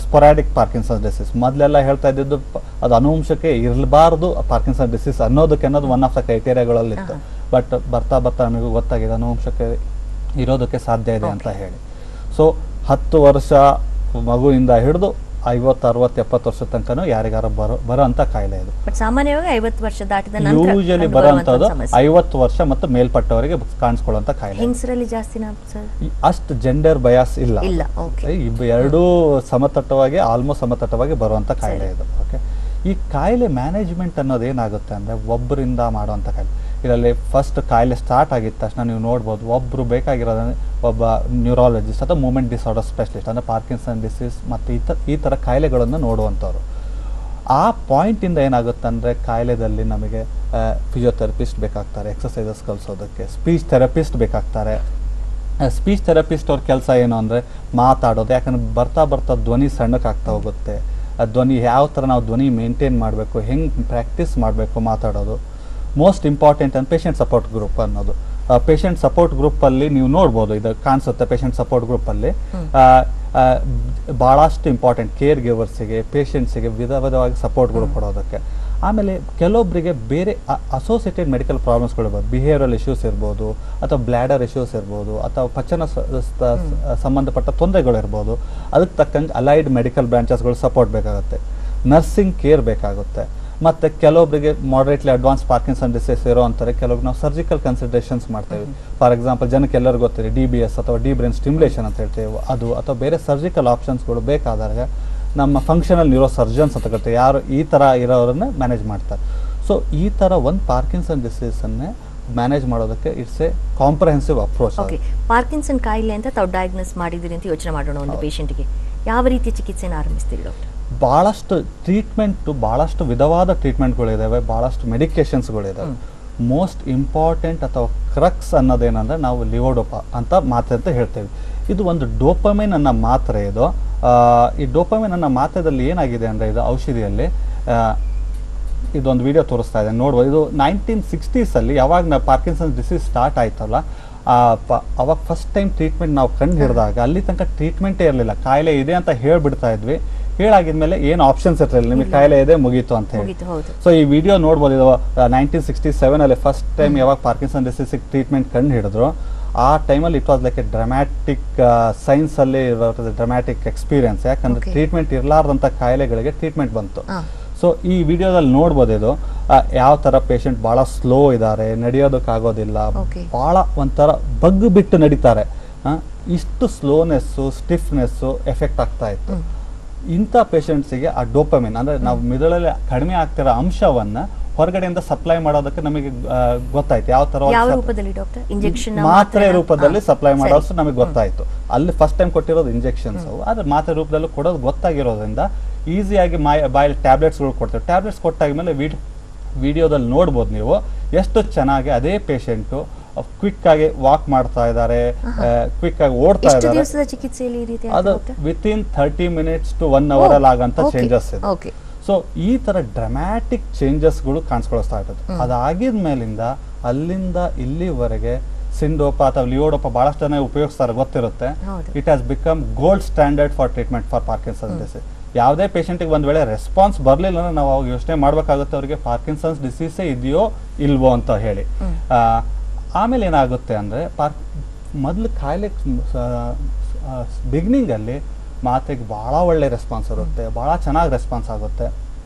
ಸ್ಪೊರಾಡಿಕ್ ಪಾರ್ಕಿನ್ಸನ್ ಡಿಸೀಸ್. ಮೊದಲೆಲ್ಲ ಹೇಳ್ತಾ ಇದ್ದಿದ್ದು ಅದು ಅನುವಂಶಕ್ಕೆ ಇರಬಾರ್ದು ಪಾರ್ಕಿನ್ಸನ್ ಡಿಸೀಸ್ ಅನ್ನೋದಕ್ಕೆ ಒನ್ ಆಫ್ ದ ಕ್ರೈಟೇರಿಯಾಗಳಲ್ಲಿತ್ತು. ಬಟ್ ಬರ್ತಾ ನಮಗೂ ಗೊತ್ತಾಗಿದೆ ಅನುವಂಶಕ್ಕೆ ಇರೋದಕ್ಕೆ ಸಾಧ್ಯ ಇದೆ ಅಂತ ಹೇಳಿ. ಸೊ 10 ವರ್ಷ ಮಗುವಿಂದ ಹಿಡಿದು 50, 60, 70 ವರ್ಷ ತನಕ ಯಾರಿಗಾರ ಬರೋ ಅಂತ ಕಾಯಿಲೆ ಇದು. ಸಾಮಾನ್ಯವಾಗಿ 50 ವರ್ಷ ದಾಟಿದ ನಂತರ ಯೂಶಲಿ ಬರೋಂಥದ್ದು 50 ವರ್ಷ ಮತ್ತು ಮೇಲ್ಪಟ್ಟವರಿಗೆ ಕಾಣಿಸ್ಕೊಳ್ಳುವಂತ ಕಾಯಿಲೆ. ಹೆಂಗಸರಲ್ಲಿ ಜಾಸ್ತಿನಾ ಸರ್? ಅಷ್ಟು ಜೆಂಡರ್ ಬಯಾಸ್ ಇಲ್ಲ. ಎರಡೂ ಸಮತಟ್ಟವಾಗಿ, ಆಲ್ಮೋಸ್ಟ್ ಸಮತಟ್ಟವಾಗಿ ಬರುವಂತ ಕಾಯಿಲೆ ಇದು. ಓಕೆ, ಈ ಕಾಯಿಲೆ ಮ್ಯಾನೇಜ್ಮೆಂಟ್ ಅನ್ನೋದು ಏನಾಗುತ್ತೆ ಅಂದ್ರೆ ಒಬ್ಬರಿಂದ ಮಾಡುವಂತ ಕಾಯಿಲೆ. ಇದರಲ್ಲಿ ಫಸ್ಟ್ ಕಾಯಿಲೆ ಸ್ಟಾರ್ಟ್ ಆಗಿದ ತಕ್ಷಣ ನೀವು ನೋಡ್ಬೋದು, ಒಬ್ರು ಬೇಕಾಗಿರೋದಂದ್ರೆ ಒಬ್ಬ ನ್ಯೂರಾಲಜಿಸ್ಟ್ ಅಥವಾ ಮೂವ್ಮೆಂಟ್ ಡಿಸಾರ್ಡರ್ ಸ್ಪೆಷಲಿಸ್ಟ್ ಅಂದರೆ ಪಾರ್ಕಿನ್ಸನ್ ಡಿಸೀಸ್ ಮತ್ತು ಈ ಥರ ಕಾಯಿಲೆಗಳನ್ನು ನೋಡುವಂಥವ್ರು. ಆ ಪಾಯಿಂಟಿಂದ ಏನಾಗುತ್ತೆ ಅಂದರೆ ಕಾಯಿಲೆದಲ್ಲಿ ನಮಗೆ ಫಿಸಿಯೋಥೆರಪಿಸ್ಟ್ ಬೇಕಾಗ್ತಾರೆ, ಎಕ್ಸಸೈಸಸ್ ಕಲಿಸೋದಕ್ಕೆ, ಸ್ಪೀಚ್ ಥೆರಪಿಸ್ಟ್ ಬೇಕಾಗ್ತಾರೆ. ಸ್ಪೀಚ್ ಥೆರಪಿಸ್ಟ್ ಅವ್ರ ಕೆಲಸ ಏನು ಅಂದರೆ ಮಾತಾಡೋದು. ಯಾಕಂದರೆ ಬರ್ತಾ ಧ್ವನಿ ಸಣ್ಣಕ್ಕಾಗ್ತಾ ಹೋಗುತ್ತೆ. ಧ್ವನಿ ಯಾವ ಥರ ನಾವು ಧ್ವನಿ ಮೇಂಟೈನ್ ಮಾಡಬೇಕು, ಹೆಂಗೆ ಪ್ರಾಕ್ಟೀಸ್ ಮಾಡಬೇಕು ಮಾತಾಡೋದು. ಮೋಸ್ಟ್ ಇಂಪಾರ್ಟೆಂಟ್ ಅಂತ ಪೇಷಂಟ್ ಸಪೋರ್ಟ್ ಗ್ರೂಪ್ ಅನ್ನೋದು. ಪೇಷಂಟ್ ಸಪೋರ್ಟ್ ಗ್ರೂಪಲ್ಲಿ ನೀವು ನೋಡ್ಬೋದು, ಇದು ಕಾಣಿಸುತ್ತೆ. ಪೇಷಂಟ್ ಸಪೋರ್ಟ್ ಗ್ರೂಪಲ್ಲಿ ಭಾಳಷ್ಟು ಇಂಪಾರ್ಟೆಂಟ್ ಕೇರ್ ಗಿವರ್ಸಿಗೆ, ಪೇಷಂಟ್ಸಿಗೆ ವಿಧವಾಗಿ ಸಪೋರ್ಟ್ ಗ್ರೂಪ್ ಕೊಡೋದಕ್ಕೆ. ಆಮೇಲೆ ಕೆಲವೊಬ್ಬರಿಗೆ ಬೇರೆ ಅಸೋಸಿಯೇಟೆಡ್ ಮೆಡಿಕಲ್ ಪ್ರಾಬ್ಲಮ್ಸ್ಗಳು ಇರ್ಬೋದು, ಬಿಹೇವಿಯರಲ್ ಇಶ್ಯೂಸ್ ಇರ್ಬೋದು, ಅಥವಾ ಬ್ಲ್ಯಾಡರ್ ಇಶ್ಯೂಸ್ ಇರ್ಬೋದು, ಅಥವಾ ಪಚನ ಸಂಬಂಧಪಟ್ಟ ತೊಂದರೆಗಳು ಇರ್ಬೋದು. ಅದಕ್ಕೆ ತಕ್ಕಂಗೆ ಅಲೈಡ್ ಮೆಡಿಕಲ್ ಬ್ರಾಂಚಸ್ಗಳು ಸಪೋರ್ಟ್ ಬೇಕಾಗುತ್ತೆ, ನರ್ಸಿಂಗ್ ಕೇರ್ ಬೇಕಾಗುತ್ತೆ. ಮತ್ತು ಕೆಲವೊಬ್ಬರಿಗೆ ಮಾಡರೇಟ್ಲಿ ಅಡ್ವಾನ್ಸ್ ಪಾರ್ಕಿನ್ಸನ್ ಡಿಸೀಸ್ ಇರೋ ಅಂತಾರೆ, ಕೆಲವೊಬ್ರು ನಾವು ಸರ್ಜಿಕಲ್ ಕನ್ಸಿಡರೇಷನ್ಸ್ ಮಾಡ್ತೇವೆ. ಫಾರ್ ಎಕ್ಸಾಂಪಲ್ ಜನಕ್ಕೆ ಎಲ್ಲರಿಗೂ ಗೊತ್ತಿದೆ DBS ಅಥವಾ ಡೀಪ್ ಬ್ರೈನ್ ಸ್ಟಿಮ್ಯುಲೇಷನ್ ಅಂತ ಹೇಳ್ತೇವೆ, ಅದು ಅಥವಾ ಬೇರೆ ಸರ್ಜಿಕಲ್ ಆಪ್ಷನ್ಸ್ಗಳು ಬೇಕಾದಾಗ ನಮ್ಮ ಫಂಕ್ಷನಲ್ ನ್ಯೂರೋ ಸರ್ಜನ್ಸ್ ಅಂತ ಕರಿತೇವೆ, ಯಾರು ಈ ಥರ ಇರೋರನ್ನ ಮ್ಯಾನೇಜ್ ಮಾಡ್ತಾರೆ. ಸೊ ಈ ಥರ ಒಂದು ಪಾರ್ಕಿನ್ಸನ್ ಡಿಸೀಸನ್ನೇ ಮ್ಯಾನೇಜ್ ಮಾಡೋದಕ್ಕೆ it's A comprehensive approach. Okay, Parkinson ಕಾಯಿಲೆ ಅಂತ ತಾವು ಡಯಾಗ್ನೋಸ್ ಮಾಡಿದಿರಿ ಅಂತ ಯೋಚನೆ ಮಾಡೋಣ. ಒಂದು ಪೇಷಂಟ್ಗೆ ಯಾವ ರೀತಿಯ ಚಿಕಿತ್ಸೆನ ಆರಂಭಿಸ್ತೀರಿ ಡಾಕ್ಟರ್? ಭಾಳಷ್ಟು ಟ್ರೀಟ್ಮೆಂಟು, ಭಾಳಷ್ಟು ವಿಧವಾದ ಟ್ರೀಟ್ಮೆಂಟ್ಗಳಿದ್ದಾವೆ, ಭಾಳಷ್ಟು ಮೆಡಿಕೇಶನ್ಸ್ಗಳಿದ್ದಾವೆ. ಮೋಸ್ಟ್ ಇಂಪಾರ್ಟೆಂಟ್ ಅಥವಾ ಕ್ರಕ್ಸ್ ಅನ್ನೋದೇನಂದರೆ ನಾವು ಲಿವೋಡೋಪ ಅಂತ ಮಾತ್ರೆ ಅಂತ ಹೇಳ್ತೇವೆ. ಇದು ಒಂದು ಡೋಪಮೈನ್ ಅನ್ನೋ ಮಾತ್ರೆ. ಇದು ಈ ಡೋಪಮೈನ್ ಅನ್ನೋ ಮಾತ್ರೆದಲ್ಲಿ ಏನಾಗಿದೆ ಅಂದರೆ, ಇದು ಔಷಧಿಯಲ್ಲಿ ಇದೊಂದು ವಿಡಿಯೋ ತೋರಿಸ್ತಾ ಇದೆ ನೋಡ್ಬೋದು. ಇದು 1960s ಯಾವಾಗ ಪಾರ್ಕಿನ್ಸನ್ ಡಿಸೀಸ್ ಸ್ಟಾರ್ಟ್ ಆಯ್ತಲ್ಲ, ಅವಾಗ ಫಸ್ಟ್ ಟೈಮ್ ಟ್ರೀಟ್ಮೆಂಟ್ ನಾವು ಕಂಡು ಹಿಡಿದಾಗ ಅಲ್ಲಿ ತನಕ ಟ್ರೀಟ್ಮೆಂಟೇ ಇರಲಿಲ್ಲ. ಕಾಯಿಲೆ ಇದೆ ಅಂತ ಹೇಳ್ಬಿಡ್ತಾ ಇದ್ವಿ. ಹೇಳಾಗಿದ್ಮೇಲೆ ಏನು ಆಪ್ಷನ್ಸ್ ಇರಲಿಲ್ಲ, ನಿಮಗೆ ಕಾಯಿಲೆ ಇದೆ ಮುಗೀತು ಅಂತ ಹೇಳಿ. ಸೊ ಈ ವಿಡಿಯೋ ನೋಡ್ಬೋದು. ಇದು 1967 ಫಸ್ಟ್ ಟೈಮ್ ಯಾವಾಗ ಪಾರ್ಕಿನ್ಸನ್ ಡಿಸೀಸಿಗೆ ಟ್ರೀಟ್ಮೆಂಟ್ ಕಂಡು ಹಿಡಿದ್ರು, ಆ ಟೈಮಲ್ಲಿ it was like a dramatic ಸೈನ್ಸಲ್ಲಿ ಡ್ರಾಮ್ಯಾಟಿಕ್ ಎಕ್ಸ್ಪೀರಿಯನ್ಸ್. ಯಾಕಂದ್ರೆ ಟ್ರೀಟ್ಮೆಂಟ್ ಇರಲಾರ್ದಂಥ ಕಾಯಿಲೆಗಳಿಗೆ ಟ್ರೀಟ್ಮೆಂಟ್ ಬಂತು. ಸೊ ಈ ವಿಡಿಯೋದಲ್ಲಿ ನೋಡ್ಬೋದು ಇದು ಯಾವ ಥರ ಪೇಷಂಟ್ ಭಾಳ ಸ್ಲೋ ಇದ್ದಾರೆ, ನಡೆಯೋದಕ್ಕಾಗೋದಿಲ್ಲ, ಭಾಳ ಒಂಥರ ಬಗ್ಗು ಬಿಟ್ಟು ನಡೀತಾರೆ. ಇಷ್ಟು ಸ್ಲೋನೆಸ್ಸು, ಸ್ಟಿಫ್ನೆಸ್ಸು ಎಫೆಕ್ಟ್ ಆಗ್ತಾ ಇತ್ತು. ಇಂಥ ಪೇಷಂಟ್ಸಿಗೆ ಆ ಡೋಪಮಿನ್ ಅಂದರೆ ನಾವು ಮಿದುಳಲ್ಲಿ ಕಡಿಮೆ ಆಗ್ತಿರೋ ಅಂಶವನ್ನು ಹೊರಗಡೆಯಿಂದ ಸಪ್ಲೈ ಮಾಡೋದಕ್ಕೆ ನಮಗೆ ಗೊತ್ತಾಯ್ತು. ಯಾವ ತರ ಮಾತ್ರೆ ರೂಪದಲ್ಲಿ ಸಪ್ಲೈ ಮಾಡೋದು ನಮಗೆ ಗೊತ್ತಾಯ್ತು. ಅಲ್ಲಿ ಫಸ್ಟ್ ಟೈಮ್ ಕೊಟ್ಟಿರೋದು ಇಂಜೆಕ್ಷನ್ಸ್, ಆದ್ರೆ ಮಾತ್ರೆ ರೂಪದಲ್ಲಿ ಕೊಡೋದು ಗೊತ್ತಾಗಿರೋದ್ರಿಂದ ಈಸಿಯಾಗಿ ಬಾಯಲ್ಲಿ ಟ್ಯಾಬ್ಲೆಟ್ಸ್ಗಳು ಕೊಡ್ತೇವೆ. ಟ್ಯಾಬ್ಲೆಟ್ಸ್ ಕೊಟ್ಟಾದ್ಮೇಲೆ ವಿಡಿಯೋದಲ್ಲಿ ನೋಡ್ಬೋದು ನೀವು ಎಷ್ಟು ಚೆನ್ನಾಗಿ ಅದೇ ಪೇಷಂಟು ಕ್ವಿಕ್ ಆಗಿ ವಾಕ್ ಮಾಡ್ತಾ ಇದ್ದಾರೆ, ಕ್ವಿಕ್ ಆಗಿ ಓಡ್ತಾ ಇದ್ದಾರೆ. ಅದು ವಿತಿನ್ 30 minutes to 1 hour ಅಲ್ಲಿ ಆಗಂತ ಚೇಂಜಸ್ ಇದೆ. ಸೊ ಈ ತರ ಡ್ರಾಮ್ಯಾಟಿಕ್ ಚೇಂಜಸ್ಗಳು ಕಾಣಿಸ್ಕೊಳ್ತಾ ಇರ್ತದೆ. ಅದಾಗಿದ ಮೇಲಿಂದ ಅಲ್ಲಿಂದ ಇಲ್ಲಿವರೆಗೆ ಸಿಂಡೋಪ ಅಥವಾ ಲಿಯೋಡೋಪ ಬಹಳಷ್ಟು ಜನ ಉಪಯೋಗಿಸ್ತಾರೆ, ಗೊತ್ತಿರುತ್ತೆ. It has become gold standard for treatment for Parkinson's disease. ಯಾವುದೇ ಪೇಷಂಟಿಗೆ ಒಂದು ವೇಳೆ ರೆಸ್ಪಾನ್ಸ್ ಬರಲಿಲ್ಲ ಅಂದ್ರೆ ನಾವು ಅವಾಗ ಯೋಚನೆ ಮಾಡಬೇಕಾಗುತ್ತೆ ಅವರಿಗೆ ಪಾರ್ಕಿನ್ಸನ್ಸ್ ಡಿಸೀಸೇ ಇದೆಯೋ ಇಲ್ವೋ ಅಂತ ಹೇಳಿ. ಆಮೇಲೆ ಏನಾಗುತ್ತೆ ಅಂದರೆ ಮೊದಲು ಕಾಯಿಲೆ ಬಿಗಿನಿಂಗಲ್ಲಿ ಮಾತ್ರೆಗೆ ಭಾಳ ಒಳ್ಳೆ ರೆಸ್ಪಾನ್ಸ್ ಇರುತ್ತೆ, ಭಾಳ ಚೆನ್ನಾಗಿ ರೆಸ್ಪಾನ್ಸ್ ಆಗುತ್ತೆ.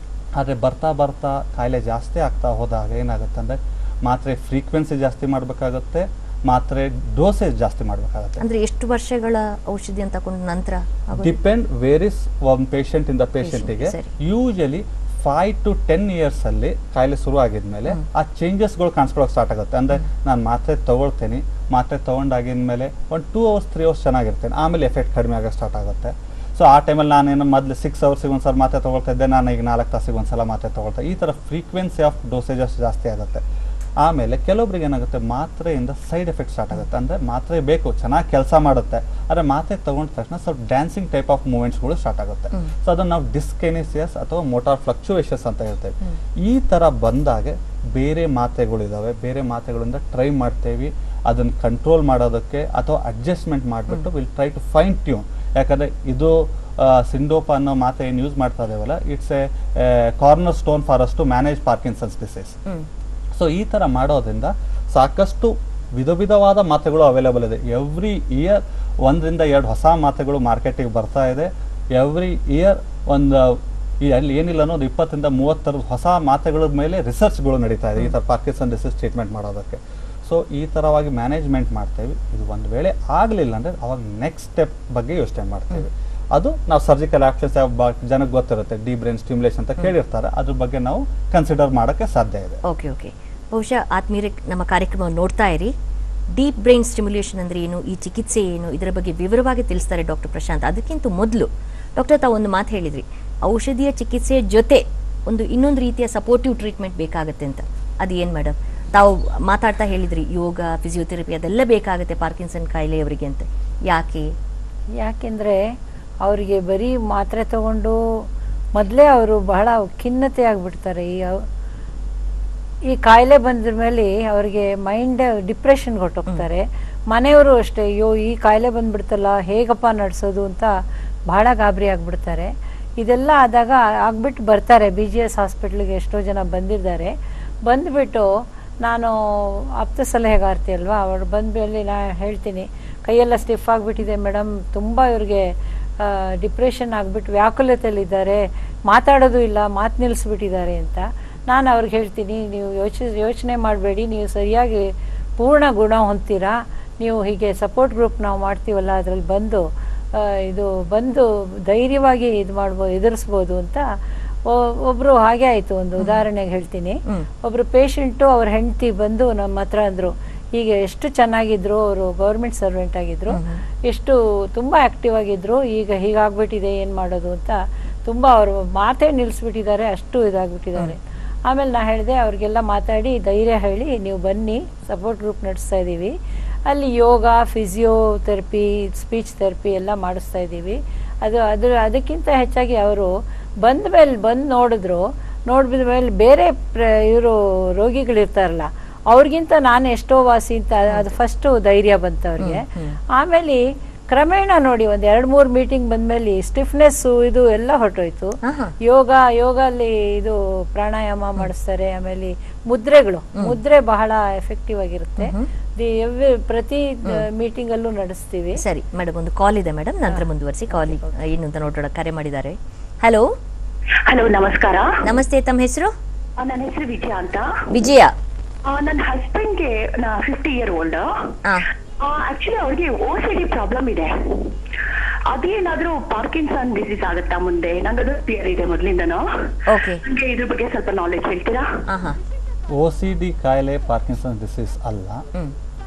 ಆದರೆ ಬರ್ತಾ ಬರ್ತಾ ಕಾಯಿಲೆ ಜಾಸ್ತಿ ಆಗ್ತಾ ಹೋದಾಗ ಏನಾಗುತ್ತೆ ಅಂದರೆ ಮಾತ್ರೆ ಫ್ರೀಕ್ವೆನ್ಸಿ ಜಾಸ್ತಿ ಮಾಡಬೇಕಾಗುತ್ತೆ, ಮಾತ್ರೆ ಡೋಸೇಜ್ ಜಾಸ್ತಿ ಮಾಡಬೇಕಾಗುತ್ತೆ. ಅಂದರೆ ಎಷ್ಟು ವರ್ಷಗಳ ಔಷಧಿ ಅಂತ ತಗೊಂಡ ನಂತರ ಡಿಪೆಂಡ್ ವೇರಿಸ್ ಒನ್ ಪೇಷಂಟ್ ಇಂದ ಪೇಷಂಟಿಗೆ. ಯೂಶಲಿ 5 to 10 years ಅಲ್ಲಿ ಕಾಯಿಲೆ ಶುರು ಆಗಿದ್ಮೇಲೆ ಆ ಚೇಂಜಸ್ಗಳು ಕಾಣಿಸ್ಕೊಳ್ಳೋಕೆ ಸ್ಟಾರ್ಟ್ ಆಗುತ್ತೆ. ಅಂದರೆ ನಾನು ಮಾತ್ರೆ ತಗೊಳ್ತೀನಿ, ಮಾತ್ರೆ ತೊಗೊಂಡಾಗಿದ್ಮೇಲೆ ಒಂದು 2 hours 3 hours ಚೆನ್ನಾಗಿರ್ತೇನೆ, ಆಮೇಲೆ ಎಫೆಕ್ಟ್ ಕಡಿಮೆ ಆಗೋಕ್ಕೆ ಸ್ಟಾರ್ಟ್ ಆಗುತ್ತೆ. ಸೊ ಆ ಟೈಮಲ್ಲಿ ನಾನೇನು ಮೊದಲು 6 hours ಒಂದ್ಸಲ ಮಾತ್ರೆ ತೊಗೊಳ್ತಾ ಇದ್ದೆ, ನಾನು ಈಗ 4 ತಾಸಿಗೆ ಒಂದ್ಸಲ ಮಾತ್ರೆ ತೊಗೊಳ್ತಾ. ಈ ಥರ ಫ್ರೀಕ್ವೆನ್ಸಿ ಆಫ್ ಡೋಸೇಜಸ್ ಜಾಸ್ತಿ ಆಗುತ್ತೆ. ಆಮೇಲೆ ಕೆಲವೊಬ್ರಿಗೆ ಏನಾಗುತ್ತೆ, ಮಾತ್ರೆಯಿಂದ ಸೈಡ್ ಎಫೆಕ್ಟ್ ಸ್ಟಾರ್ಟ್ ಆಗುತ್ತೆ. ಅಂದರೆ ಮಾತ್ರೆ ಬೇಕು, ಚೆನ್ನಾಗಿ ಕೆಲಸ ಮಾಡುತ್ತೆ, ಆದರೆ ಮಾತ್ರೆ ತಗೊಂಡ ತಕ್ಷಣ ಸ್ವಲ್ಪ ಡ್ಯಾನ್ಸಿಂಗ್ ಟೈಪ್ ಆಫ್ ಮೂಮೆಂಟ್ಸ್ಗಳು ಸ್ಟಾರ್ಟ್ ಆಗುತ್ತೆ. ಸೊ ಅದನ್ನು ನಾವು ಡಿಸ್ಕೆನಿಸಿಯಸ್ ಅಥವಾ ಮೋಟಾರ್ ಫ್ಲಕ್ಚುವೇಷನ್ಸ್ ಅಂತ ಹೇಳ್ತೇವೆ. ಈ ಥರ ಬಂದಾಗ ಬೇರೆ ಮಾತ್ರೆಗಳಿದ್ದಾವೆ, ಬೇರೆ ಮಾತ್ರೆಗಳಿಂದ ಟ್ರೈ ಮಾಡ್ತೇವೆ ಅದನ್ನು ಕಂಟ್ರೋಲ್ ಮಾಡೋದಕ್ಕೆ ಅಥವಾ ಅಡ್ಜಸ್ಟ್ಮೆಂಟ್ ಮಾಡಿಬಿಟ್ಟು will try to fine tune. ಯಾಕಂದರೆ ಇದು ಸಿಂಡೋಪ ಅನ್ನೋ ಮಾತ್ರೆ ಏನು ಯೂಸ್ ಮಾಡ್ತಾ ಇದ್ದೇವಲ್ಲ, it's a cornerstone for us to manage Parkinson's disease. So ಈ ಥರ ಮಾಡೋದ್ರಿಂದ ಸಾಕಷ್ಟು ವಿಧವಾದ ಮಾತ್ರೆಗಳು ಅವೈಲೇಬಲ್ ಇದೆ. ಎವ್ರಿ ಇಯರ್ 1 to 2 ಹೊಸ ಮಾತ್ರೆಗಳು ಮಾರ್ಕೆಟಿಗೆ ಬರ್ತಾ ಇದೆ. ಎವ್ರಿ ಇಯರ್ ಅಲ್ಲಿ ಏನಿಲ್ಲ ಅನ್ನೋದು 20 to 30 ಥರದ ಹೊಸ ಮಾತ್ರೆಗಳ ಮೇಲೆ ರಿಸರ್ಚ್ಗಳು ನಡೀತಾ ಇದೆ ಈ ಥರ ಪಾರ್ಕಿನ್ಸನ್ ಡಿಸೀಸ್ ಟ್ರೀಟ್ಮೆಂಟ್ ಮಾಡೋದಕ್ಕೆ. ಸೊ ಈ ಥರವಾಗಿ ಮ್ಯಾನೇಜ್ಮೆಂಟ್ ಮಾಡ್ತೇವೆ. ಇದು ಒಂದು ವೇಳೆ ಆಗಲಿಲ್ಲ ಅಂದರೆ ಅವಾಗ ನೆಕ್ಸ್ಟ್ ಸ್ಟೆಪ್ ಬಗ್ಗೆ ಯೋಚನೆ ಮಾಡ್ತೇವೆ. ಅದು ನಾವು ಸರ್ಜಿಕಲ್ ಆಪ್ಷನ್ಸ್ ಜನಕ್ಕೆ ಗೊತ್ತಿರುತ್ತೆ, ಡೀಪ್ ಬ್ರೈನ್ ಸ್ಟಿಮ್ಯುಲೇಷನ್ ಅಂತ ಕೇಳಿರ್ತಾರೆ, ಅದ್ರ ಬಗ್ಗೆ ನಾವು ಕನ್ಸಿಡರ್ ಮಾಡೋಕ್ಕೆ ಸಾಧ್ಯ ಇದೆ. ಓಕೆ ಬಹುಶಃ ಆತ್ಮೀಯರೇ ನಮ್ಮ ಕಾರ್ಯಕ್ರಮವನ್ನು ನೋಡ್ತಾ ಇರಿ. ಡೀಪ್ ಬ್ರೈನ್ ಸ್ಟಿಮ್ಯುಲೇಷನ್ ಅಂದರೆ ಏನು, ಈ ಚಿಕಿತ್ಸೆ ಏನು, ಇದರ ಬಗ್ಗೆ ವಿವರವಾಗಿ ತಿಳಿಸ್ತಾರೆ ಡಾಕ್ಟರ್ ಪ್ರಶಾಂತ್. ಅದಕ್ಕಿಂತ ಮೊದಲು ಡಾಕ್ಟರ್ ತಾವು ಒಂದು ಮಾತು ಹೇಳಿದ್ರಿ, ಔಷಧಿಯ ಚಿಕಿತ್ಸೆಯ ಜೊತೆ ಇನ್ನೊಂದು ರೀತಿಯ ಸಪೋರ್ಟಿವ್ ಟ್ರೀಟ್ಮೆಂಟ್ ಬೇಕಾಗುತ್ತೆ ಅಂತ. ಅದು ಏನು ಮೇಡಮ್? ತಾವು ಮಾತಾಡ್ತಾ ಹೇಳಿದ್ರಿ ಯೋಗ, ಫಿಸಿಯೋಥೆರಪಿ ಅದೆಲ್ಲ ಬೇಕಾಗುತ್ತೆ ಪಾರ್ಕಿನ್ಸನ್ ಕಾಯಿಲೆಯವರಿಗೆ ಅಂತ. ಯಾಕೆಂದರೆ ಅವರಿಗೆ ಬರೀ ಮಾತ್ರೆ ತಗೊಂಡು ಮೊದಲೇ ಅವರು ಬಹಳ ಖಿನ್ನತೆ ಆಗಿಬಿಡ್ತಾರೆ. ಈ ಕಾಯಿಲೆ ಬಂದ್ರ ಮೇಲೆ ಅವರಿಗೆ ಮೈಂಡ್ ಡಿಪ್ರೆಷನ್ಗೆ ಹೊರಟೋಗ್ತಾರೆ. ಮನೆಯವರು ಅಷ್ಟೇ, ಅಯ್ಯೋ ಈ ಕಾಯಿಲೆ ಬಂದ್ಬಿಡ್ತಲ್ಲ ಹೇಗಪ್ಪ ನಡೆಸೋದು ಅಂತ ಬಹಳ ಗಾಬರಿ ಆಗಿಬಿಡ್ತಾರೆ. ಇದೆಲ್ಲ ಆದಾಗ ಆಗ್ಬಿಟ್ಟು ಬರ್ತಾರೆ BGS ಹಾಸ್ಪಿಟ್ಲಿಗೆ. ಎಷ್ಟೋ ಜನ ಬಂದಿದ್ದಾರೆ. ಬಂದುಬಿಟ್ಟು ನಾನು ಆಪ್ತ ಸಲಹೆಗಾರ್ತಿ ಅಲ್ವಾ, ಅವ್ರು ಬಂದಮೇಲೆ ನಾನು ಹೇಳ್ತೀನಿ, ಕೈಯೆಲ್ಲ ಸ್ಟಿಫ್ ಆಗಿಬಿಟ್ಟಿದೆ ಮೇಡಮ್, ತುಂಬ ಇವ್ರಿಗೆ ಡಿಪ್ರೆಷನ್ ಆಗಿಬಿಟ್ಟು ವ್ಯಾಕುಲತೆಯಲ್ಲಿದ್ದಾರೆ, ಮಾತಾಡೋದು ಇಲ್ಲ, ಮಾತು ನಿಲ್ಲಿಸ್ಬಿಟ್ಟಿದ್ದಾರೆ ಅಂತ. ನಾನು ಅವ್ರಿಗೆ ಹೇಳ್ತೀನಿ, ನೀವು ಯೋಚನೆ ಮಾಡಬೇಡಿ, ನೀವು ಸರಿಯಾಗಿ ಪೂರ್ಣ ಗುಣ ಹೊಂದ್ತೀರಾ, ನೀವು ಹೀಗೆ ಸಪೋರ್ಟ್ ಗ್ರೂಪ್ ನಾವು ಮಾಡ್ತೀವಲ್ಲ ಅದರಲ್ಲಿ ಬಂದು ಧೈರ್ಯವಾಗಿ ಇದು ಮಾಡ್ಬೋದು, ಎದುರಿಸ್ಬೋದು ಅಂತ ಒಬ್ರು ಹಾಗೆ ಆಯ್ತು. ಒಂದು ಉದಾಹರಣೆಗೆ ಹೇಳ್ತೀನಿ. ಒಬ್ರು ಪೇಷಂಟು ಅವ್ರ ಹೆಂಡತಿ ಬಂದು ನಮ್ಮ ಹತ್ರ ಅಂದ್ರು, ಹೀಗೆ ಎಷ್ಟು ಚೆನ್ನಾಗಿದ್ರು, ಅವರು ಗೌರ್ಮೆಂಟ್ ಸರ್ವೆಂಟ್ ಆಗಿದ್ರು, ಎಷ್ಟು ತುಂಬಾ ಆಕ್ಟಿವ್ ಆಗಿದ್ರು, ಈಗ ಹೀಗಾಗ್ಬಿಟ್ಟಿದೆ, ಏನ್ ಮಾಡೋದು ಅಂತ ತುಂಬಾ ಅವರು ಮಾತೇ ನಿಲ್ಸ್ಬಿಟ್ಟಿದ್ದಾರೆ, ಅಷ್ಟು ಇದಾಗ್ಬಿಟ್ಟಿದ್ದಾರೆ. ಆಮೇಲೆ ನಾ ಹೇಳಿದೆ ಅವ್ರಿಗೆಲ್ಲ ಮಾತಾಡಿ ಧೈರ್ಯ ಹೇಳಿ, ನೀವು ಬನ್ನಿ, ಸಪೋರ್ಟ್ ಗ್ರೂಪ್ ನಡೆಸ್ತಾ ಇದ್ದೀವಿ, ಅಲ್ಲಿ ಯೋಗ, ಫಿಸಿಯೋಥೆರಪಿ, ಸ್ಪೀಚ್ ಥೆರಪಿ ಎಲ್ಲ ಮಾಡಿಸ್ತಾ ಇದ್ದೀವಿ. ಅದಕ್ಕಿಂತ ಹೆಚ್ಚಾಗಿ ಅವರು ಬಂದು ನೋಡಿದ್ರು. ನೋಡಿದ ಮೇಲೆ ಬೇರೆ ಇವರು ರೋಗಿಗಳಿರ್ತಾರಲ್ಲ, ಅವ್ರಿಗಿಂತ ನಾನು ಎಷ್ಟೋ ವಾಸಿ ಅಂತ ಅದು ಫಸ್ಟ್ ಧೈರ್ಯ ಬಂತು ಅವ್ರಿಗೆ. ಆಮೇಲೆ ಕ್ರಮೇಣ ನೋಡಿ ಒಂದು 2-3 ಮೀಟಿಂಗ್ ಬಂದ್ಮೇಲೆ ಸ್ಟಿಫ್ನೆಸ್ ಇದು ಎಲ್ಲ ಹೊರಟೋಯ್ತು. ಯೋಗ ಅಲ್ಲಿ ಇದು ಪ್ರಾಣಾಯಾಮ ಮಾಡಿಸ್ತಾರೆ. ಆಮೇಲೆ ಮುದ್ರೆ ಬಹಳ ಎಫೆಕ್ಟಿವ್ ಆಗಿರುತ್ತೆ. ಪ್ರತಿ ಮೀಟಿಂಗ್ ಅಲ್ಲೂ ನಡೆಸ್ತೀವಿ. ಸರಿ ಮೇಡಮ್, ಒಂದು ಕಾಲ್ ಇದೆ ಮೇಡಮ್, ನಂತರ ಮುಂದುವರಿಸಿ. ಕಾಲ್ ಏನು ಅಂತ ನೋಡೋಣ. ಕರೆ ಮಾಡಿದ್ದಾರೆ. ಹಲೋ ನಮಸ್ಕಾರ. ನಮಸ್ತೆ, ತಮ್ಮ ಹೆಸರು? ನನ್ನ ಹೆಸರು ವಿಜಯ ಅಂತ. ವಿಜಯ, ನನ್ನ ಹಸ್ಬೆಂಡ್ಗೆ 50 year old. ಆಕ್ಚುಲಿ ಅವ್ರಿಗೆ OCD ಪ್ರಾಬ್ಲಮ್ ಇದೆ. ಅದೇನಾದ್ರೂ ಪಾರ್ಕಿನ್ಸನ್ ಡಿಸೀಸ್ ಆಗುತ್ತಾ ಮುಂದೆ? ನಂಗದು ಕ್ಲಿಯರ್ ಇದೆ ಮೊದಲಿಂದನೂ. ನಂಗೆ ಇದ್ರ ಬಗ್ಗೆ ಸ್ವಲ್ಪ ನಾಲೆಜ್ ಹೇಳ್ತೀರಾ? OCD ಕಾಯಿಲೆ ಪಾರ್ಕಿನ್ಸನ್ ಡಿಸೀಸ್ ಅಲ್ಲ.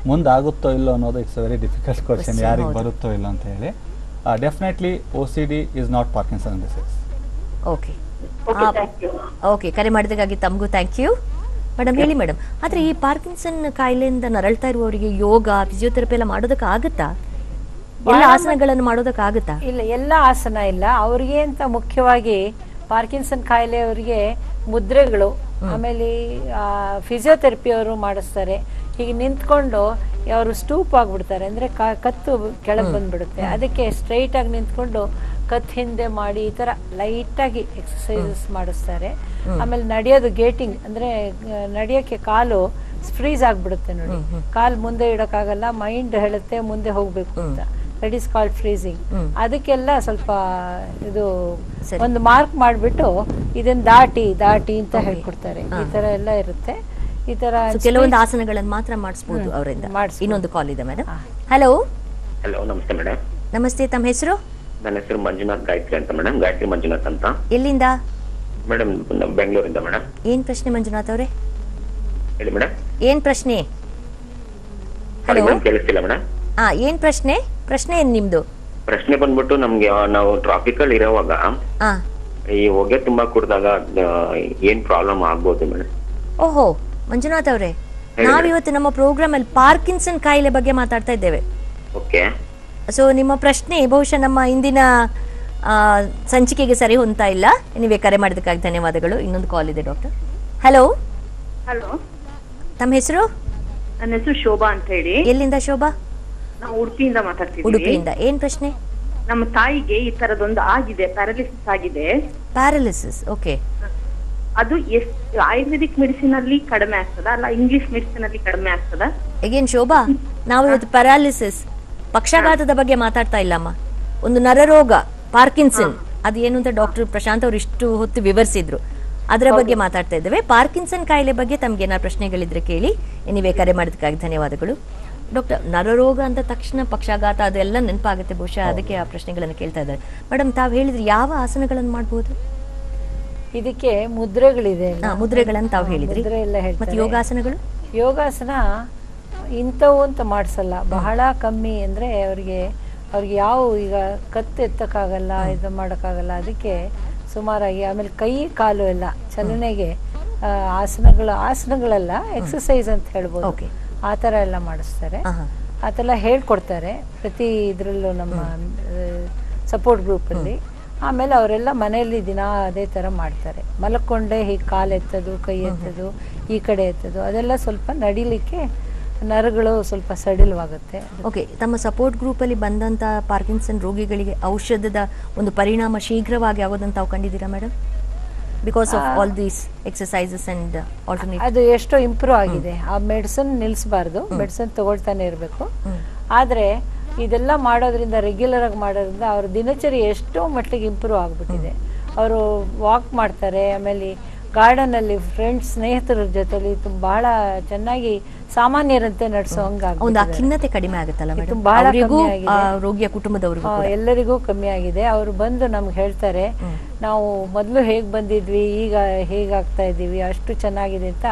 ಮುಂದಾಗುತ್ತೋ ಇಲ್ಲೋ ಅನ್ನೋದು ಇಟ್ಸ್ ವೆರಿ ಡಿಫಿಕಲ್ಟ್ ಕ್ವಶನ್, ಯಾರಿಗೆ ಬರುತ್ತೋ ಇಲ್ಲ ಅಂತ ಹೇಳಿ. Definitely OCD is not Parkinson disease. Okay, ಕರೆ ಮಾಡಿದಕ್ಕಾಗಿ ತಮಗೂ ಥ್ಯಾಂಕ್ ಯು. ಮೇಡಮ್ ಹೇಳಿ ಮೇಡಮ್, ಆದ್ರೆ ಈ ಪಾರ್ಕಿನ್ಸನ್ ಕಾಯಿಲೆಯಿಂದ ನರಳ್ತಾ ಇರುವವರಿಗೆ ಯೋಗ, ಫಿಸಿಯೋಥೆರಪಿ ಎಲ್ಲ ಮಾಡೋದಕ್ಕೆ ಆಗುತ್ತಾ? ಎಲ್ಲ ಆಸನಗಳನ್ನು ಮಾಡೋದಕ್ಕೆ ಆಗುತ್ತಾ? ಇಲ್ಲ, ಎಲ್ಲ ಆಸನ ಇಲ್ಲ. ಅವ್ರಿಗೆ ಅಂತ ಮುಖ್ಯವಾಗಿ ಪಾರ್ಕಿನ್ಸನ್ ಕಾಯಿಲೆ ಅವರಿಗೆ ಮುದ್ರೆಗಳು, ಆಮೇಲೆ ಫಿಸಿಯೋಥೆರಪಿ ಅವರು ಮಾಡಿಸ್ತಾರೆ. ಹೀಗೆ ನಿಂತ್ಕೊಂಡು ಅವರು ಸ್ಟೂಪ್ ಆಗ್ಬಿಡ್ತಾರೆ, ಅಂದ್ರೆ ಕತ್ತು ಕೆಳಗೆ ಬಂದ್ಬಿಡುತ್ತೆ. ಅದಕ್ಕೆ ಸ್ಟ್ರೈಟ್ ಆಗಿ ನಿಂತ್ಕೊಂಡು ಕತ್ ಹಿಂದೆ ಮಾಡಿ ಈ ತರ ಲೈಟ್ ಆಗಿ ಎಕ್ಸರ್ಸೈಸಸ್ ಮಾಡಿಸ್ತಾರೆ. ಆಮೇಲೆ ನಡೆಯೋದು ಗೇಟಿಂಗ್, ಅಂದ್ರೆ ನಡೆಯೋಕೆ ಕಾಲು ಫ್ರೀಸ್ ಆಗ್ಬಿಡುತ್ತೆ ನೋಡಿ, ಕಾಲ್ ಮುಂದೆ ಇಡಕ್ಕಾಗಲ್ಲ, ಮೈಂಡ್ ಹೇಳುತ್ತೆ ಮುಂದೆ ಹೋಗ್ಬೇಕು ಅಂತ. That is called freezing. ಅದಕ್ಕೆಲ್ಲ ಸ್ವಲ್ಪ ಇದು ಒಂದು ಮಾರ್ಕ್ ಮಾಡ್ಬಿಟ್ಟು ಇದನ್ನ ದಾಟಿ ಅಂತ ಹೇಳ್ಕೊಡ್ತಾರೆ. ಈ ತರ ಎಲ್ಲ ಇರುತ್ತೆ. ಈ ತರ ಕೆಲವೊಂದು ಆಸನಗಳನ್ನು ಮಾತ್ರ ಮಾಡಿಸಬಹುದು ಅವರಿಂದ. ಇನ್ನೊಂದು ಕಾಲ್ ಇದೆ ಮೇಡಮ್. ಹಲೋ. ನಮಸ್ತೆ ಮೇಡಮ್. ನಮಸ್ತೆ, ತಮ್ಮ ಹೆಸರು? ನನ್ನ ಹೆಸರು ಮಂಜುನಾಥ್ ಗಾಯತ್ರಿ ಅಂತ ಮೇಡಮ್. ಗಾಯತ್ರಿ ಮಂಜುನಾಥ್ ಅಂತ. ಎಲ್ಲಿಂದ? ಮೇಡಮ್ ಬೆಂಗಳೂರಿಂದ ಮೇಡಮ್. ಏನ್ ಪ್ರಶ್ನೆ ಮಂಜುನಾಥ್ ಅವರೇ? ಹೇಳಿ ಮೇಡಮ್. ಏನ್ ಪ್ರಶ್ನೆ? ಹಲೋ, ಕೇಳಿಸ್ತಿಲ್ಲ ಮೇಡಮ್. ಏನ್ ಪ್ರಶ್ನೆ? ಪ್ರಶ್ನೆ ಏನ್ ನಿಮ್ದು? ಪ್ರಶ್ನೆ ಬಂದ್ಬಿಟ್ಟು ನಮ್ಗೆ ನಾವು ಟ್ರಾಫಿಕ್ ಅಲ್ಲಿ ಇರೋವಾಗ ಈ ಹೊಗೆ ತುಂಬಾ ಕುಡ್ದಾಗ ಏನ್ ಪ್ರಾಬ್ಲಮ್ ಆಗ್ಬೋದು ಮೇಡಮ್? ಓಹೋ ಮಂಜುನಾಥ್ ಅವರೇ, ನಾವಿವತ್ತು ನಮ್ಮ ಪ್ರೋಗ್ರಾಮ್ ಅಲ್ಲಿ ಪಾರ್ಕಿನ್ಸನ್ ಕಾಯಿಲೆ ಬಗ್ಗೆ ಮಾತಾಡ್ತಾ ಇದ್ದೇವೆ. ಓಕೆ. ಸೊ ನಿಮ್ಮ ಪ್ರಶ್ನೆ ಬಹುಶಃ ನಮ್ಮ ಇಂದಿನ ಸಂಚಿಕೆಗೆ ಸರಿ ಹೊಂದ್ತಾ ಇಲ್ಲ. ನೀವೇ ಕರೆ ಮಾಡಿದಕ್ಕಾಗಿ ಧನ್ಯವಾದಗಳು. ಇನ್ನೊಂದು ಕಾಲ್ ಇದೆ ಡಾಕ್ಟರ್. ಹಲೋ. ಹಲೋ, ತಮ್ಮ ಹೆಸರು? ನನ್ನ ಹೆಸರು ಶೋಭಾ ಅಂತ ಹೇಳಿ. ಎಲ್ಲಿಂದ ಶೋಭಾ? ನಾವು ಉಡುಪಿಯಿಂದ ಮಾತಾಡ್ತಿದ್ದೀವಿ. ಉಡುಪಿಯಿಂದ. ಏನ್ ಪ್ರಶ್ನೆ? ನಮ್ಮ ತಾಯಿಗೆ ಈ ತರದೊಂದು ಆಗಿದೆ, ಪ್ಯಾರಾಲಿಸಿಸ್ ಆಗಿದೆ. Paralysis, okay. ಅದು ಎಷ್ಟು ಆಯುರ್ವೇದಿಕ್ ಮೆಡಿಸಿನ್ ಅಲ್ಲಿ ಕಡಿಮೆ ಆಗ್ತದ, ಅಲ್ಲ ಇಂಗ್ಲಿಷ್ ಮೆಡಿಸಿನ್ ಅಲ್ಲಿ ಕಡಿಮೆ ಆಗ್ತದ? ಅಗೇನ್ ಶೋಭಾ, ನಾವು ಇವತ್ತು ಪ್ಯಾರಾಲಿಸಿಸ್, ಪಕ್ಷಾಘಾತದ ಬಗ್ಗೆ ಮಾತಾಡ್ತಾ ಇಲ್ಲಮ್ಮ. ಒಂದು ನರರೋಗ ಪಾರ್ಕಿನ್ಸನ್, ಅದು ಏನು ಅಂತ ಡಾಕ್ಟರ್ ಪ್ರಶಾಂತ್ ಅವರು ಇಷ್ಟು ಹೊತ್ತು ವಿವರಿಸಿದ್ರು. ಅದರ ಬಗ್ಗೆ ಮಾತಾಡ್ತಾ ಇದ್ದೇವೆ. ಪಾರ್ಕಿನ್ಸನ್ ಕಾಯಿಲೆ ಬಗ್ಗೆ ತಮ್ಗೆ ಏನಾದ್ರು ಪ್ರಶ್ನೆಗಳಿದ್ರೆ ಕೇಳಿ. ನೀವೇ ಕರೆ ಮಾಡೋದಕ್ಕಾಗಿ ಧನ್ಯವಾದಗಳು. ಡಾಕ್ಟರ್, ನರರೋಗ ಅಂತ ತಕ್ಷಣ ಪಕ್ಷಾಘಾತ ಅದೆಲ್ಲ ನೆನಪಾಗುತ್ತೆ, ಬಹುಶಃ ಅದಕ್ಕೆ ಆ ಪ್ರಶ್ನೆಗಳನ್ನು ಕೇಳ್ತಾ ಇದ್ದಾರೆ. ಮೇಡಮ್, ತಾವು ಹೇಳಿದ್ರೆ ಯಾವ ಆಸನಗಳನ್ನು ಮಾಡಬಹುದು? ಇದಕ್ಕೆ ಮುದ್ರೆಗಳಿದೆ, ಮುದ್ರೆಗಳನ್ನು ತಾವು ಹೇಳಿದ್ರಿ. ಮತ್ತೆ ಯೋಗಾಸನಗಳು? ಯೋಗಾಸನ ಇಂಥವು ಅಂತ ಮಾಡಿಸಲ್ಲ, ಬಹಳ ಕಮ್ಮಿ. ಅಂದ್ರೆ ಅವ್ರಿಗೆ ಯಾವ ಈಗ ಕತ್ತು ಎತ್ತಕ್ಕಾಗಲ್ಲ, ಇದು ಮಾಡೋಕ್ಕಾಗಲ್ಲ, ಅದಕ್ಕೆ ಸುಮಾರಾಗಿ. ಆಮೇಲೆ ಕೈ ಕಾಲು ಎಲ್ಲ ಚಲನೆಗೆ ಆಸನಗಳೆಲ್ಲ ಎಕ್ಸಸೈಸ್ ಅಂತ ಹೇಳ್ಬೋದು. ಆ ಥರ ಎಲ್ಲ ಮಾಡಿಸ್ತಾರೆ, ಆ ಥರ ಹೇಳ್ಕೊಡ್ತಾರೆ ಪ್ರತಿ ಇದರಲ್ಲೂ ನಮ್ಮ ಸಪೋರ್ಟ್ ಗ್ರೂಪಲ್ಲಿ. ಆಮೇಲೆ ಅವರೆಲ್ಲ ಮನೆಯಲ್ಲಿ ದಿನ ಅದೇ ಥರ ಮಾಡ್ತಾರೆ. ಮಲ್ಕೊಂಡೆ ಹೀಗೆ ಕಾಲು ಎತ್ತೋದು, ಕೈ ಎತ್ತೋದು, ಈ ಕಡೆ ಎತ್ತೋದು, ಅದೆಲ್ಲ ಸ್ವಲ್ಪ ನಡಿಲಿಕ್ಕೆ ನರಗಳು ಸ್ವಲ್ಪ ಸಡಿಲವಾಗುತ್ತೆ. ಓಕೆ, ತಮ್ಮ ಸಪೋರ್ಟ್ ಗ್ರೂಪಲ್ಲಿ ಬಂದಂಥ ಪಾರ್ಕಿನ್ಸನ್ ರೋಗಿಗಳಿಗೆ ಔಷಧದ ಒಂದು ಪರಿಣಾಮ ಶೀಘ್ರವಾಗಿ ಆಗೋದಂತ ತಾವು ಕಂಡಿದ್ದೀರಾ madam? Because of all these exercises and alternate. ಅದು ಎಷ್ಟೋ ಇಂಪ್ರೂವ್ ಆಗಿದೆ. ಆ ಮೆಡಿಸಿನ್ ನಿಲ್ಲಿಸಬಾರ್ದು, ಮೆಡಿಸಿನ್ ತಗೊಳ್ತಾನೆ ಇರಬೇಕು. ಆದರೆ ಇದೆಲ್ಲ ಮಾಡೋದ್ರಿಂದ, ರೆಗ್ಯುಲರ್ ಆಗಿ ಮಾಡೋದ್ರಿಂದ ಅವ್ರ ದಿನಚರಿ ಎಷ್ಟೋ ಮಟ್ಟಿಗೆ ಇಂಪ್ರೂವ್ ಆಗಿಬಿಟ್ಟಿದೆ. ಅವರು ವಾಕ್ ಮಾಡ್ತಾರೆ, ಆಮೇಲೆ ಗಾರ್ಡನಲ್ಲಿ ಫ್ರೆಂಡ್ಸ್ ಸ್ನೇಹಿತರ ಜೊತೆಲಿ ಬಹಳ ಚೆನ್ನಾಗಿ ಸಾಮಾನ್ಯರಂತೆ ನಡೆಸೋ ಒಂದು ಆ ಖಿನ್ನತೆ ಕಡಿಮೆ ಆಗುತ್ತಲ್ಲ ಮೇಡಮ್, ಬಹಳ ಅವರಿಗೂ ಕಮ್ಮಿ ಆಗಿದೆ. ರೋಗಿಯ ಕುಟುಂಬದವರಿಗೂ ಕೂಡ. ಎಲ್ಲರಿಗೂ ಕಮ್ಮಿ ಆಗಿದೆ. ಅವರು ಬಂದು ನಮ್ಗೆ ಹೇಳ್ತಾರೆ, ನಾವು ಮೊದಲು ಹೇಗೆ ಬಂದಿದ್ವಿ ಈಗ ಹೇಗಾಗ್ತಾ ಇದ್ದೀವಿ, ಅಷ್ಟು ಚೆನ್ನಾಗಿದೆ ಅಂತ.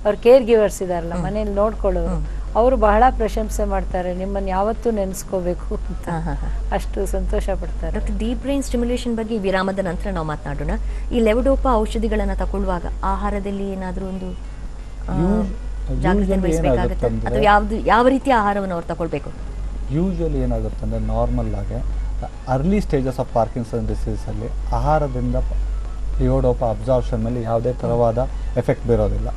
ಅವ್ರು ಕೇರ್ ಗಿವರ್ಸ್ ಇದಾರಲ್ಲ ಮನೇಲಿ ನೋಡ್ಕೊಳ್ಳೋರು, ಅವರು ಬಹಳ ಪ್ರಶಂಸೆ ಮಾಡ್ತಾರೆ, ನಿಮ್ಮನ್ನು ಯಾವತ್ತೂ ನೆನೆಸ್ಕೋಬೇಕು ಅಂತ. ಅಷ್ಟು ಸಂತೋಷ ಪಡ್ತಾರೆ. ಡಾಕ್ಟರ್ ಡೀಪ್ ಬ್ರೈನ್ ಸ್ಟಿಮ್ಯುಲೇಷನ್ ಬಗ್ಗೆ ವಿರಾಮದ ನಂತರ ನಾವು ಮಾತನಾಡೋಣ. ಈ ಲೆವಡೋಪಾ ಔಷಧಿಗಳನ್ನು ತಗೊಳ್ಳುವಾಗ ಆಹಾರದಲ್ಲಿ ಏನಾದರೂ ಒಂದು ಜಾಗ್ರತೆ ವಹಿಸಬೇಕಾಗುತ್ತೆ ಅಥವಾ ಯಾವ ರೀತಿಯ ಆಹಾರವನ್ನು ಅವ್ರು ತಗೊಳ್ಬೇಕು? ಯೂಶುವಲಿ ಏನಾಗುತ್ತೆ ಅಂದರೆ ನಾರ್ಮಲ್ ಆಗಿ ಅರ್ಲಿ ಸ್ಟೇಜಸ್ ಆಫ್ ಪಾರ್ಕಿನ್ಸನ್ ಡಿಸೀಸಲ್ಲಿ ಆಹಾರದಿಂದ ಲಿಯೋಡೋಪಾ ಅಬ್ಸಾರ್ಪ್ಷನ್ ಮೇಲೆ ಯಾವುದೇ ಥರವಾದ ಎಫೆಕ್ಟ್ ಬೀರೋದಿಲ್ಲ.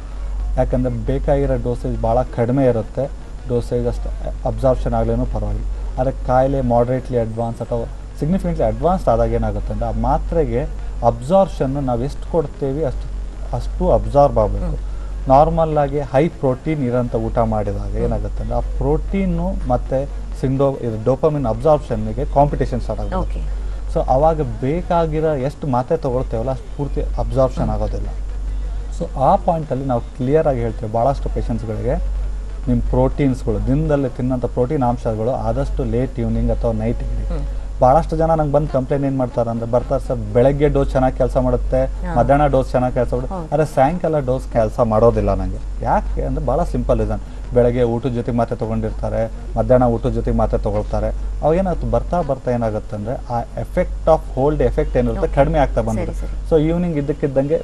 ಯಾಕಂದರೆ ಬೇಕಾಗಿರೋ ಡೋಸೇಜ್ ಭಾಳ ಕಡಿಮೆ ಇರುತ್ತೆ, ಡೋಸೇಜ್ ಅಷ್ಟು ಅಬ್ಸಾರ್ಪ್ಷನ್ ಆಗಲೇನೂ ಪರವಾಗಿಲ್ಲ. ಆದರೆ ಕಾಯಿಲೆ ಮಾಡ್ರೇಟ್ಲಿ ಅಡ್ವಾನ್ಸ್ ಅಥವಾ ಸಿಗ್ನಿಫಿಕೆಂಟ್ಲಿ ಅಡ್ವಾನ್ಸ್ಡ್ ಆದಾಗ ಏನಾಗುತ್ತೆ ಅಂದರೆ ಆ ಮಾತ್ರೆಗೆ ಅಬ್ಸಾರ್ಪ್ಷನ್ನು ನಾವು ಎಷ್ಟು ಕೊಡ್ತೇವೆ ಅಷ್ಟು ಅಬ್ಸಾರ್ಬ್ ಆಗಬೇಕು. ನಾರ್ಮಲ್ ಆಗಿ ಹೈ ಪ್ರೋಟೀನ್ ಇರೋಂಥ ಊಟ ಮಾಡಿದಾಗ ಏನಾಗುತ್ತೆ ಅಂದರೆ ಆ ಪ್ರೋಟೀನು ಮತ್ತು ಡೋಪಮಿನ್ ಅಬ್ಸಾರ್ಪ್ಷನ್ಗೆ ಕಾಂಪಿಟೇಷನ್ ಸ್ಟಾರ್ಟ್ ಆಗುತ್ತೆ. ಸೊ ಆವಾಗ ಬೇಕಾಗಿರೋ ಎಷ್ಟು ಮಾತ್ರೆ ತೊಗೊಳ್ತೇವಲ್ಲ ಅಷ್ಟು ಪೂರ್ತಿ ಅಬ್ಸಾರ್ಪ್ಷನ್ ಆಗೋದಿಲ್ಲ. ಸೊ ಆ ಪಾಯಿಂಟಲ್ಲಿ ನಾವು ಕ್ಲಿಯರಾಗಿ ಹೇಳ್ತೇವೆ ಭಾಳಷ್ಟು ಪೇಷಂಟ್ಸ್ಗಳಿಗೆ, ನಿಮ್ಮ ಪ್ರೋಟೀನ್ಸ್ಗಳು ದಿನದಲ್ಲಿ ತಿನ್ನೋಂಥ ಪ್ರೋಟೀನ್ ಅಂಶಗಳು ಆದಷ್ಟು ಲೇಟ್ ಈವ್ನಿಂಗ್ ಅಥವಾ ನೈಟ್ ಇಡಿ. ಭಾಳಷ್ಟು ಜನ ನಂಗೆ ಬಂದು ಕಂಪ್ಲೇಂಟ್ ಏನು ಮಾಡ್ತಾರೆ ಅಂದರೆ, ಬರ್ತಾರೆ ಸರ್ ಬೆಳಗ್ಗೆ ಡೋಸ್ ಚೆನ್ನಾಗಿ ಕೆಲಸ ಮಾಡುತ್ತೆ, ಮಧ್ಯಾಹ್ನ ಡೋಸ್ ಚೆನ್ನಾಗಿ ಕೆಲಸ ಮಾಡುತ್ತೆ, ಆದರೆ ಸಾಯಂಕಾಲ ಡೋಸ್ ಕೆಲಸ ಮಾಡೋದಿಲ್ಲ ನನಗೆ. ಯಾಕೆ ಅಂದರೆ ಭಾಳ ಸಿಂಪಲ್ ರೀಸನ್, ಬೆಳಗ್ಗೆ ಊಟದ ಜೊತೆಗೆ ಮಾತ್ರೆ ತೊಗೊಂಡಿರ್ತಾರೆ, ಮಧ್ಯಾಹ್ನ ಊಟದ ಜೊತೆಗೆ ಮಾತ್ರೆ ತೊಗೊಳ್ತಾರೆ. ಅವಾಗ ಏನಾಗುತ್ತೆ ಬರ್ತಾ ಏನಾಗುತ್ತೆ ಅಂದರೆ ಆ ಎಫೆಕ್ಟ್ ಆಫ್ ಹೋಲ್ಡ್ ಎಫೆಕ್ಟ್ ಏನಿರುತ್ತೆ ಕಡಿಮೆ ಆಗ್ತಾ ಬಂದಿರುತ್ತೆ. ಸೊ ಈವ್ನಿಂಗ್ ಇದ್ದಕ್ಕಿದ್ದಂಗೆ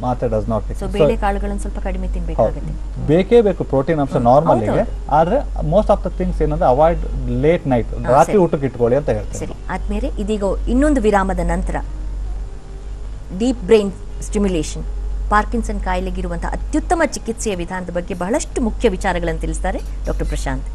ಮಾತ್ರೆ ಡಸ್ ನಾಟ್ ಟೇಕ್. ಬೇಳೆಕಾಳುಗಳನ್ನು ಸ್ವಲ್ಪ ಕಡಿಮೆ ತಿನ್ನಬೇಕಾಗುತ್ತೆ. ಬೇಕೇ ಬೇಕು ಪ್ರೋಟೀನ್ ಅಂಶ ನಾರ್ಮಲ್ಗೆ, ಆದರೆ ಮೋಸ್ಟ್ ಆಫ್ ದ ಥಿಂಗ್ಸ್ ಏನಂದ್ರೆ ಅವಾಯ್ಡ್ ಲೇಟ್ ನೈಟ್, ರಾತ್ರಿ ಊಟಕ್ಕೆ ಇಟ್ಕೊಳ್ಳಿ ಅಂತ ಹೇಳ್ತಾರೆ. ಸರಿ, ಆದ್ಮೇಲೆ ಇದೀಗ ಇನ್ನೊಂದು ವಿರಾಮದ ನಂತರ ಡೀಪ್ ಬ್ರೈನ್ ಸ್ಟಿಮ್ಯುಲೇಷನ್ ಪಾರ್ಕಿನ್ಸನ್ ಕಾಯಿಲೆಗಿರುವಂತಹ ಅತ್ಯುತ್ತಮ ಚಿಕಿತ್ಸೆಯ ವಿಧಾನದ ಬಗ್ಗೆ ಬಹಳಷ್ಟು ಮುಖ್ಯ ವಿಚಾರಗಳನ್ನು ತಿಳಿಸ್ತಾರೆ doctor Prashant.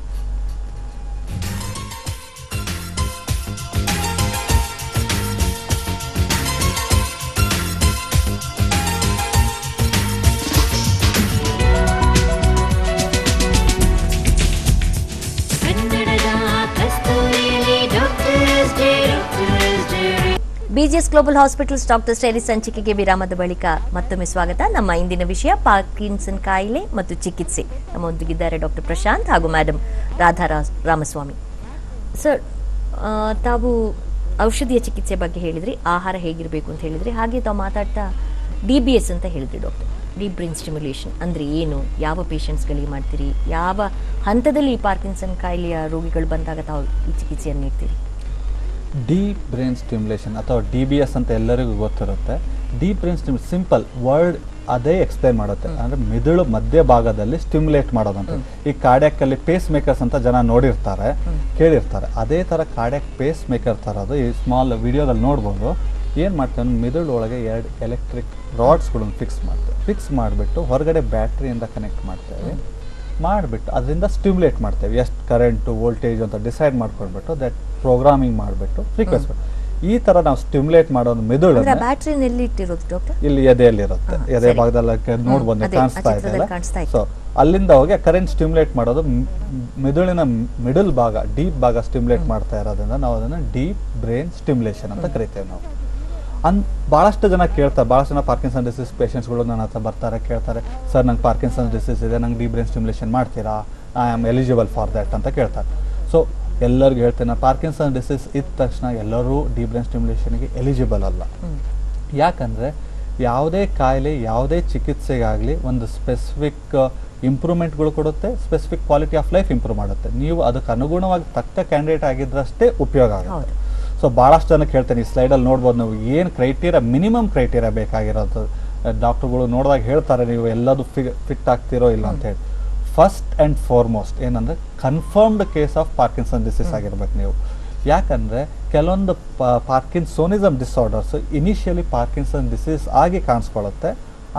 BGS global hospitals doctor story ಸಂಚಿಕೆಗೆ ವಿರಾಮದ ಬಳಿಕ ಮತ್ತೊಮ್ಮೆ ಸ್ವಾಗತ. ನಮ್ಮ ಇಂದಿನ ವಿಷಯ ಪಾರ್ಕಿನ್ಸನ್ ಕಾಯಿಲೆ ಮತ್ತು ಚಿಕಿತ್ಸೆ. ನಮ್ಮೊಂದಿಗಿದ್ದಾರೆ ಡಾಕ್ಟರ್ ಪ್ರಶಾಂತ್ ಹಾಗೂ ಮೇಡಮ್ ರಾಧಾ ರಾಮಸ್ವಾಮಿ. ಸರ್, ತಾವು ಔಷಧಿಯ ಚಿಕಿತ್ಸೆ ಬಗ್ಗೆ ಹೇಳಿದ್ರಿ, ಆಹಾರ ಹೇಗಿರಬೇಕು ಅಂತ ಹೇಳಿದ್ರಿ, ಹಾಗೆ ತಾವು ಮಾತಾಡ್ತಾ DBS ಅಂತ ಹೇಳಿದ್ರಿ ಡಾಕ್ಟರ್. ಡೀಪ್ ಬ್ರೈನ್ ಸ್ಟಿಮ್ಯುಲೇಷನ್ ಅಂದರೆ ಏನು, ಯಾವ ಪೇಷಂಟ್ಸ್ಗಳಿಗೆ ಮಾಡ್ತೀರಿ, ಯಾವ ಹಂತದಲ್ಲಿ ಈ ಪಾರ್ಕಿನ್ಸನ್ ಕಾಯಿಲೆಯ ರೋಗಿಗಳು ಬಂದಾಗ ತಾವು ಈ ಚಿಕಿತ್ಸೆಯನ್ನು ನೀಡ್ತೀರಿ? ಡೀಪ್ ಬ್ರೈನ್ ಸ್ಟಿಮ್ಯುಲೇಷನ್ ಅಥವಾ DBS ಅಂತ ಎಲ್ಲರಿಗೂ ಗೊತ್ತಿರುತ್ತೆ. ಡೀಪ್ ಬ್ರೈನ್ ಸಿಂಪಲ್ ವರ್ಡ್ ಅದೇ ಎಕ್ಸ್ಪ್ಲೈನ್ ಮಾಡುತ್ತೆ, ಅಂದರೆ ಮಿದುಳು ಮಧ್ಯ ಭಾಗದಲ್ಲಿ ಸ್ಟಿಮ್ಯುಲೇಟ್ ಮಾಡೋದಂತ. ಈ ಕಾರ್ಡಿಯಾಕಲ್ಲಿ ಪೇಸ್ ಮೇಕರ್ಸ್ ಅಂತ ಜನ ನೋಡಿರ್ತಾರೆ, ಕೇಳಿರ್ತಾರೆ. ಅದೇ ಥರ ಕಾರ್ಡಿಯಾಕ್ ಪೇಸ್ ಮೇಕರ್ ಥರದ್ದು ಈ ಸ್ಮಾಲ್ ವಿಡಿಯೋದಲ್ಲಿ ನೋಡ್ಬೋದು. ಏನು ಮಾಡ್ತೇವೆ, ಮಿದುಳು ಒಳಗೆ 2 ಎಲೆಕ್ಟ್ರಿಕ್ ರಾಡ್ಸ್ಗಳನ್ನು ಫಿಕ್ಸ್ ಮಾಡಿಬಿಟ್ಟು ಹೊರಗಡೆ ಬ್ಯಾಟ್ರಿಯಿಂದ ಕನೆಕ್ಟ್ ಮಾಡ್ತೇವೆ. ಮಾಡಿಬಿಟ್ಟು ಅದರಿಂದ ಸ್ಟಿಮ್ಯುಲೇಟ್ ಮಾಡ್ತೇವೆ, ಎಷ್ಟು ಕರೆಂಟು ವೋಲ್ಟೇಜ್ ಅಂತ ಡಿಸೈಡ್ ಮಾಡ್ಕೊಂಡ್ಬಿಟ್ಟು ದಟ್ ಪ್ರೋಗ್ರಾಮಿಂಗ್ ಮಾಡಿಬಿಟ್ಟು ಫ್ರೀಕ್ವೆನ್ಸಿ ಈ ಥರ ನಾವು ಸ್ಟಿಮ್ಯುಲೇಟ್ ಮಾಡೋದು ಮಿದುಳು ಇಲ್ಲಿ ಎದೆಯಲ್ಲಿರುತ್ತೆ, ಎದೆ ಭಾಗದಲ್ಲಿ ನೋಡ್ಬೋದು, ಕಾಣಿಸ್ತಾ ಇದೆಯಲ್ಲ. ಸೊ ಅಲ್ಲಿಂದ ಹೋಗಿ ಕರೆಂಟ್ ಸ್ಟಿಮ್ಯುಲೇಟ್ ಮಾಡೋದು ಮಿದುಳಿನ ಮಿಡಲ್ ಭಾಗ, ಡೀಪ್ ಭಾಗ ಸ್ಟಿಮ್ಯುಲೇಟ್ ಮಾಡ್ತಾ ಇರೋದ್ರಿಂದ ನಾವು ಅದನ್ನು ಡೀಪ್ ಬ್ರೈನ್ ಸ್ಟಿಮ್ಯುಲೇಷನ್ ಅಂತ ಕರಿತೇವೆ ನಾವು. ಭಾಳಷ್ಟು ಜನ ಕೇಳ್ತಾರೆ, ಭಾಳಷ್ಟು ಜನ ಪಾರ್ಕಿನ್ಸನ್ ಡಿಸೀಸ್ ಪೇಷಂಟ್ಸ್ಗಳು ನನ್ನ ಹತ್ರ ಬರ್ತಾರೆ, ಕೇಳ್ತಾರೆ, ಸರ್ ನಂಗೆ ಪಾರ್ಕಿನ್ಸನ್ ಡಿಸೀಸ್ ಇದೆ, ನಂಗೆ ಡೀಪ್ ಬ್ರೈನ್ ಸ್ಟಿಮ್ಯುಲೇಷನ್ ಮಾಡ್ತೀರಾ, I am eligible for that ಅಂತ ಕೇಳ್ತಾರೆ. ಸೊ ಎಲ್ಲರಿಗೂ ಹೇಳ್ತೇನೆ, ಪಾರ್ಕಿನ್ಸನ್ ಡಿಸೀಸ್ ಇದ್ದ ತಕ್ಷಣ ಎಲ್ಲರೂ ಡೀಪ್ ಬ್ರೈನ್ ಸ್ಟಿಮ್ಯುಲೇಷನ್ಗೆ ಎಲಿಜಿಬಲ್ ಅಲ್ಲ. ಯಾಕಂದರೆ ಯಾವುದೇ ಕಾಯಿಲೆ ಯಾವುದೇ ಚಿಕಿತ್ಸೆಗಾಗಲಿ ಒಂದು ಸ್ಪೆಸಿಫಿಕ್ ಇಂಪ್ರೂವ್ಮೆಂಟ್ಗಳು ಕೊಡುತ್ತೆ, specific quality of life improve ಮಾಡುತ್ತೆ. ನೀವು ಅದಕ್ಕೆ ಅನುಗುಣವಾಗಿ ತಕ್ಕ ಕ್ಯಾಂಡಿಡೇಟ್ ಆಗಿದ್ರಷ್ಟೇ ಉಪಯೋಗ ಆಗುತ್ತೆ. ಸೊ ಭಾಳಷ್ಟು ಜನಕ್ಕೆ ಹೇಳ್ತೇನೆ, ಈ ಸ್ಲೈಡಲ್ಲಿ ನೋಡ್ಬೋದು ನಾವು ಏನು ಕ್ರೈಟೀರಿಯಾ, ಮಿನಿಮಮ್ ಕ್ರೈಟೀರಿಯಾ ಬೇಕಾಗಿರೋದು. ಡಾಕ್ಟರ್ಗಳು ನೋಡಿದಾಗ ಹೇಳ್ತಾರೆ ನೀವು ಎಲ್ಲದೂ ಫಿಟ್ ಆಗ್ತಿರೋ ಇಲ್ಲ ಅಂತ ಹೇಳಿ. ಫಸ್ಟ್ ಆ್ಯಂಡ್ ಫಾರ್ಮೋಸ್ಟ್ ಏನಂದರೆ confirmed case of Parkinson disease ಆಗಿರ್ಬೇಕು ನೀವು. ಯಾಕಂದರೆ ಕೆಲವೊಂದು parkinsonism disorders initially Parkinson disease ಆಗಿ ಕಾಣಿಸ್ಕೊಳ್ಳುತ್ತೆ,